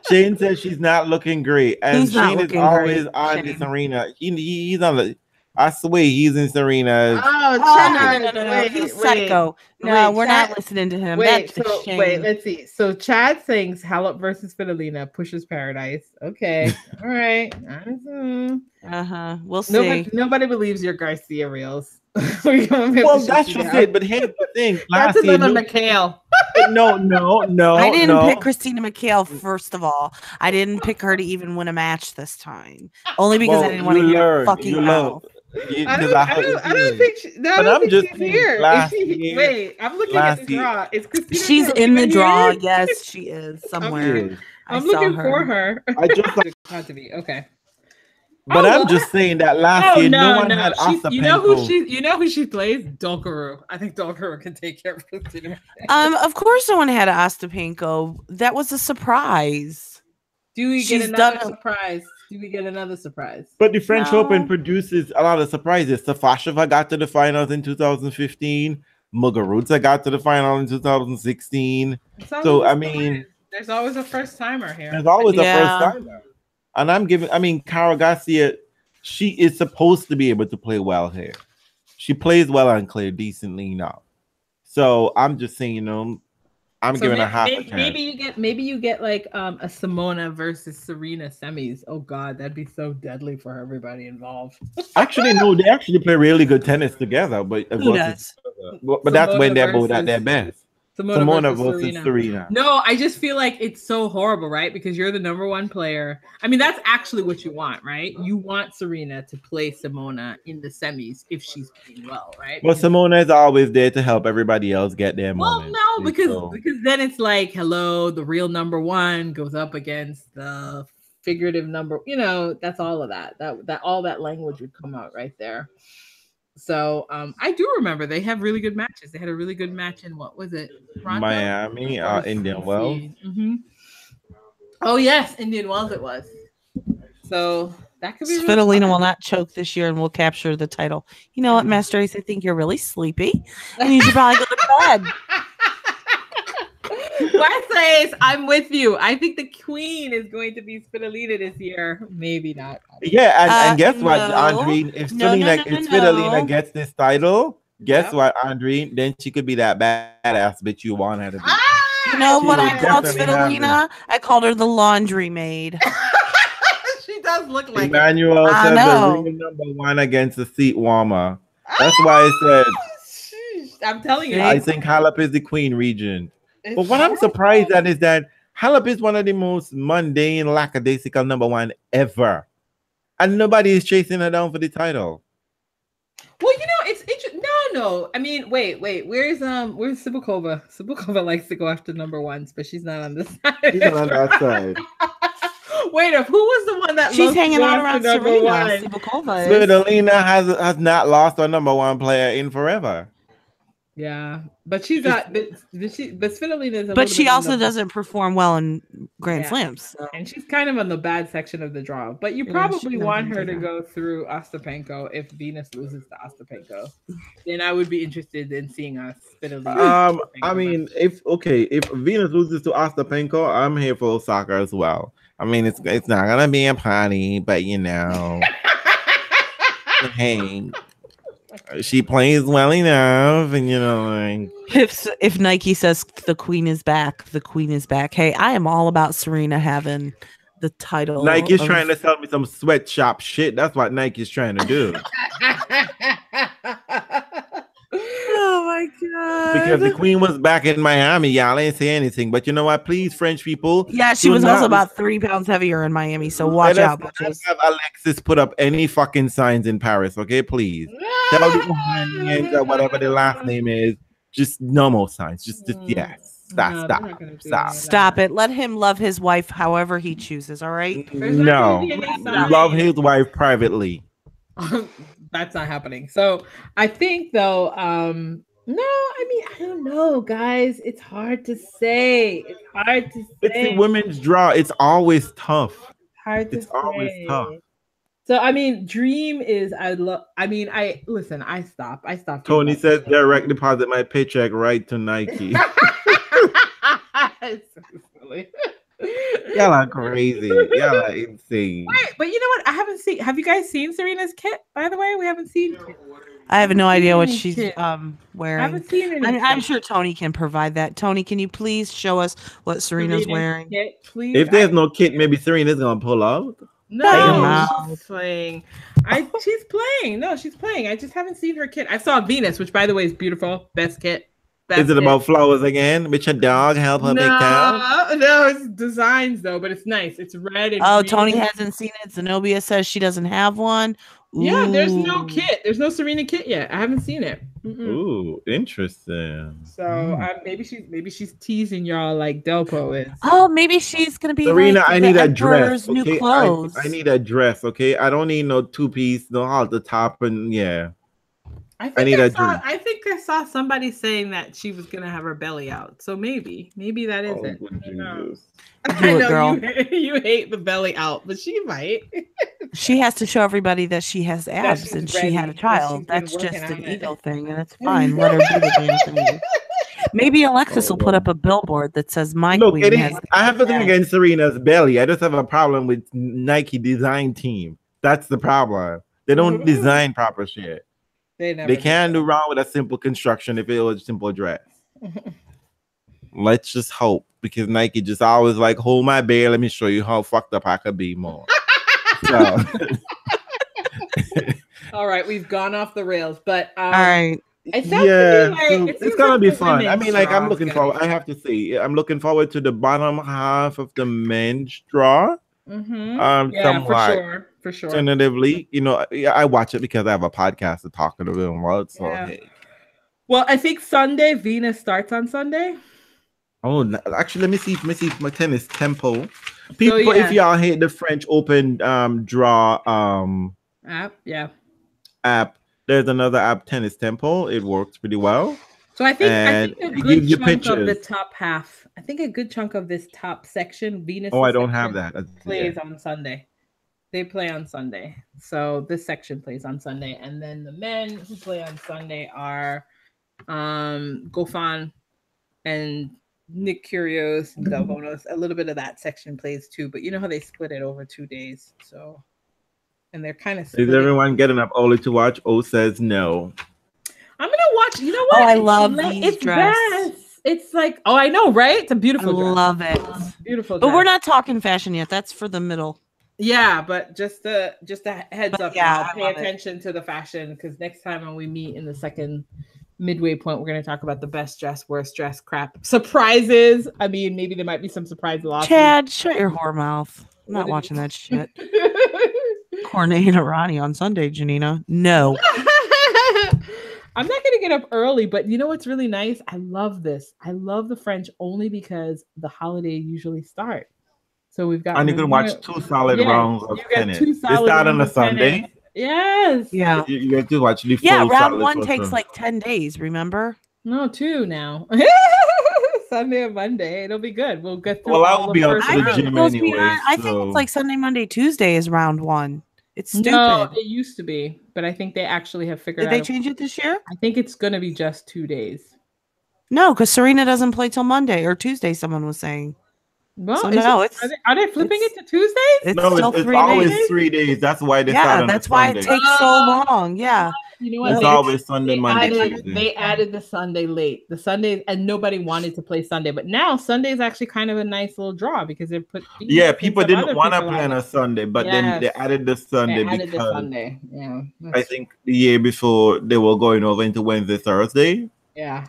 Shane says she's not looking great, and Shane is always on the Serena. He's on the. I swear he's in Serena's. No. He's psycho. No, we're not listening to him. Wait, let's see. So Chad sings Halep versus Svitolina, pushes Paradise. Okay. All right. We'll see. Nobody believes your Garcia reels. Well, that's just it. But here's the thing. That's another McHale. No. I didn't pick Christina McHale, first of all. I didn't pick her to even win a match this time. Only because I didn't want to hear fucking mouth. I don't think she's here. Wait, I'm looking at the draw. Is Christina? She's in the draw. Yes, she is somewhere. I'm looking for her. I just had to be okay. But I'm just saying that last year, no one had Ostapenko. You know who she plays? Dolkaru. I think Dolkaru can take care of Christina. Of course, no one had Ostapenko. That was a surprise. Do we get another surprise? But the French Open produces a lot of surprises. Safasheva got to the finals in 2015. Muguruza got to the final in 2016. So, I mean, there's always a first timer here. There's always a first timer. And Cara Garcia, she is supposed to be able to play well here. She plays well on clay decently now. So I'm just saying, I'm giving a half a chance. Maybe you get like a Simona versus Serena semis. Oh God, that'd be so deadly for everybody involved. Actually, no, they actually play really good tennis together. But who does? But that's when they're both at their best. Simona versus Serena. No, I just feel like it's so horrible, right? Because you're the number one player. I mean, that's actually what you want, right? You want Serena to play Simona in the semis if she's playing well, right? Well, Simona is always there to help everybody else get their moment. Well, no, because then it's like, hello, the real number one goes up against the figurative number. You know, that's all of that. That all that language would come out right there. So I do remember they have really good matches. They had a really good match in what was it? Toronto? Miami, Indian Wells. Mm-hmm. Oh yes, Indian Wells it was. So that could be. Svitolina will not choke this year and will capture the title. You know what, Master Ace? I think you're really sleepy, and you should probably go to bed. Master Ace, I'm with you. I think the queen is going to be Svitolina this year. Maybe not. Yeah, and guess what, Andre? If Svitolina gets this title, guess what, Andre? Then she could be that badass bitch you want her to be. You know what I called Svitolina? I called her the laundry maid. She does look like Emmanuel said the real number one against the seat warmer. That's why I said. I'm telling you. I think Halep is the queen regent. But what I'm surprised at is that Halep is one of the most mundane, lackadaisical number one ever. And nobody is chasing her down for the title. Well, you know, it's interesting. No. I mean, wait. Where's Sibylkova? Sibylkova likes to go after number ones, but she's not on this side. She's not on that side. Wait, who was the one that she's hanging out around Serena? Sibylkova is. Svitolina has not lost a number one player in forever. Yeah, but she's not. But Svitolina is. But she also doesn't perform well in Grand Slams, so. And she's kind of on the bad section of the draw. But you probably want her to go through Ostapenko if Venus loses to Ostapenko. Then I would be interested in seeing us Svitolina. I mean, if Venus loses to Ostapenko, I'm here for Osaka as well. I mean, it's not gonna be a party, but you know, hey. She plays well enough, and you know, like if Nike says the queen is back, the queen is back. Hey, I am all about Serena having the title. Nike's trying to sell me some sweatshop shit. That's what Nike's trying to do. Oh my god! Because the queen was back in Miami, y'all ain't say anything. But you know what? Please, French people. Yeah, she was also about 3 pounds heavier in Miami. So watch out. Let's have Alexis put up any fucking signs in Paris, okay? Please. Tell the whatever the last name is. Just no more signs. Just yes. Stop it. Let him love his wife however he chooses. All right. No, love his wife privately. That's not happening. So I think though, no, I mean, I don't know, guys. It's hard to say. It's the women's draw. It's always tough. It's always tough. So I mean, Dream is I stopped. Tony says direct deposit my paycheck right to Nike. It's so silly. Y'all are crazy. Y'all are insane. Wait, but you know what? Have you guys seen Serena's kit, by the way? We haven't seen it. I have no idea what she's wearing. I haven't seen it. I'm sure Tony can provide that. Tony, can you please show us what Serena's wearing? Kit, please? If there's no kit, maybe Serena's gonna pull out. No, she's playing. She's playing. No, she's playing. I just haven't seen her kit. I saw Venus, which by the way is beautiful. Best kit. Is it about flowers again? Bitch, a dog help her make down? No, it's designs though, but it's nice. It's red and green. Tony hasn't seen it. Zenobia says she doesn't have one. Ooh. Yeah, there's no kit. There's no Serena kit yet. I haven't seen it. Ooh, interesting. So maybe she's teasing y'all like Delpo is. Oh, maybe she's gonna be Serena. like I need a dress. New Okay, clothes. I need a dress. Okay, I don't need no 2-piece, no halter top, and yeah. I think I saw somebody saying that she was gonna have her belly out. So maybe that is it. I know girl. You hate the belly out, but she might. She has to show everybody that she has abs and she had a child. That's just an ego thing, and it's fine. Let her do the damn thing. Maybe Alexis will put up a billboard that says "My queen has." I have nothing against Serena's belly. I just have a problem with Nike design team. That's the problem. They don't design proper shit. They can't do wrong with a simple construction if it was a simple dress. Let's just hope, because Nike just always like, hold my bear, let me show you how fucked up I could be more. So. All right, we've gone off the rails, but all right. It sounds to me like so it it's seems gonna like be the fun. I women's mean, like I'm draw is looking gonna forward. be I have to say, I'm looking forward to the bottom half of the men's draw. Yeah, Some for like sure. For sure. tentatively, I watch it because I have a podcast to talk to them about. So Yeah. hey. Well, I think Sunday, Venus starts on Sunday. Oh, actually, let me see. If my tennis tempo. So People, if yeah. y'all hate the French Open draw Yeah. app, there's another app, Tennis Tempo. It works pretty well, So I think and a it good gives you chunk of the pictures. top half. I think a good chunk of this top section, Venus Oh, I don't have section, that. plays on Sunday. They play on Sunday. So this section plays on Sunday. And then the men who play on Sunday are Gofan and Nick Kyrgios and Delbonos. A little bit of that section plays too, but you know how they split it over 2 days. So and they're kind of Is splitting. everyone getting up early to watch? O says no. I'm gonna watch. You know what? Oh, I love these dress. Best. It's like, oh, I know, right? It's a beautiful dress. Love it. Beautiful But dress. we're not talking fashion yet. That's for the middle. Yeah, but just a heads up, yeah, y'all. Pay attention to the fashion because next time when we meet in the second midway point, we're going to talk about the best dress, worst dress, crap, surprises. I mean, maybe there might be some surprise losses. Chad, shut your whore mouth. I'm not watching that shit. Cornet and Ronnie on Sunday, Janina. No. I'm not going to get up early, but you know what's really nice? I love this. I love the French only because the holiday usually start. So we've got. And you can watch 2 solid rounds of tennis. They start on a Sunday. Tennis. Yes. Yeah. You get to watch the Yeah, full round solid 1 first takes round. like 10 days, remember? No, 2 now. Sunday and Monday. It'll be good. We'll get through Well, I all will the be up first to the round. gym I think anyway. it's like Sunday, Monday, Tuesday is round 1. It's stupid. No, it used to be, but I think they actually have figured out. Did they change it this year? I think it's going to be just 2 days. No, because Serena doesn't play till Monday or Tuesday, someone was saying. Well, so no, are they flipping it to Tuesdays? It's always 3 days. That's why they start on that's a why Sunday. it takes so long. Yeah. You know what? It's always Sunday, Monday, Tuesday. They added the Sunday late. The Sunday, and nobody wanted to play Sunday, but now Sunday is actually kind of a nice little draw because they put. Yeah, people didn't want to play on a Sunday, but then they added the Sunday Yeah, I think the year before they were going over into Wednesday, Thursday. Yeah.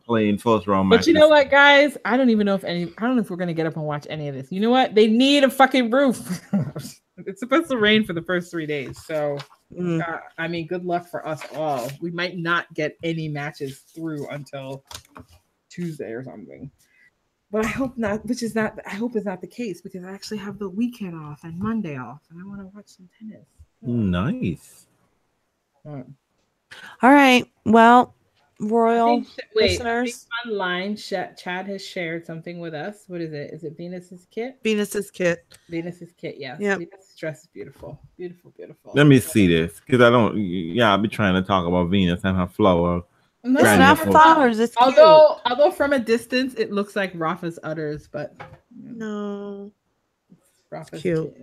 Playing first round But matches. you know what, guys? I don't know if we're gonna get up and watch any of this. You know what? They need a fucking roof. It's supposed to rain for the first 3 days. So I mean, good luck for us all. We might not get any matches through until Tuesday or something. But I hope not, I hope it's not the case because I actually have the weekend off and Monday off and I want to watch some tennis. Nice. All right. Well, Royal listeners. Online, Chad has shared something with us. What is it? Is it Venus's kit? Venus's kit. Venus's kit, yeah. Yeah. Venus's dress is beautiful. Beautiful, beautiful. Let me see this because I'll be trying to talk about Venus and her flower. No, it's not flowers. It's although from a distance it looks like Rafa's udders, but no. Rafa's cute.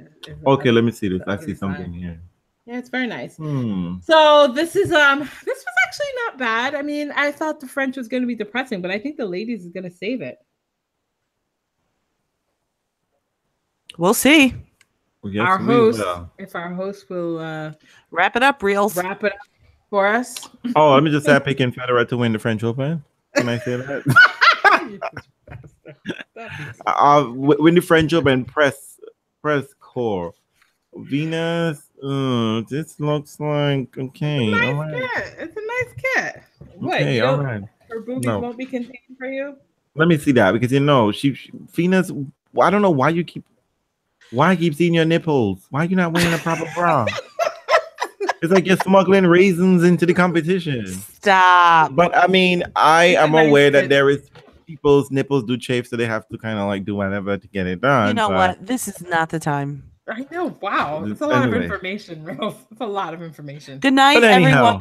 Okay, let me see this. I see something here. Yeah, it's very nice. So this was actually not bad. I mean, I thought the French was going to be depressing, but I think the ladies is going to save it. We'll see. Yes, our host, if our host will wrap it up, Reels. Wrap it up for us. Oh, let me just say I'm picking Federer to win the French Open. Can I say that? Win the French Open, press core. Venus, this looks like okay. It's a nice kit. It's a nice kit. What? Okay, all right. Her boobies won't be contained for you. Let me see that because she Venus. I don't know why you keep seeing your nipples. Why are you not wearing a proper bra? It's like you're smuggling raisins into the competition. Stop. But I mean, I am aware that there is people's nipples do chafe, so they have to kind of like do whatever to get it done. You know what? This is not the time. I know. Wow. It's a lot of information, Rose. It's a lot of information. Good night, everyone.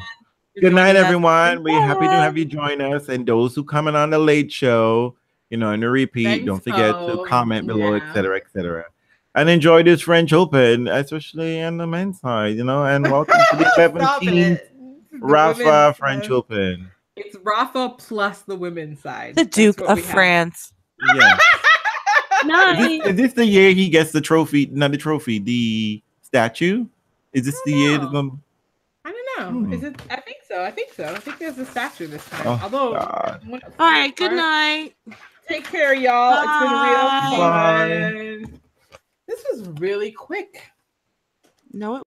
Good night, everyone. We're happy to have you join us. And those who coming on the late show, in the repeat, don't forget to comment below, etc., etc. And enjoy this French Open, especially on the men's side, and welcome to the 17th Rafa French Open. It's Rafa plus the women's side. The Duke of France. Yeah. Nice. Is this the year he gets the trophy? Not the trophy, the statue. Is this the year? I don't know. Is it? I think so. I think there's a statue this time. Oh, Although, God. All right. Good night. Take care, y'all. Bye. It's been real Bye. fun. This was really quick. No, it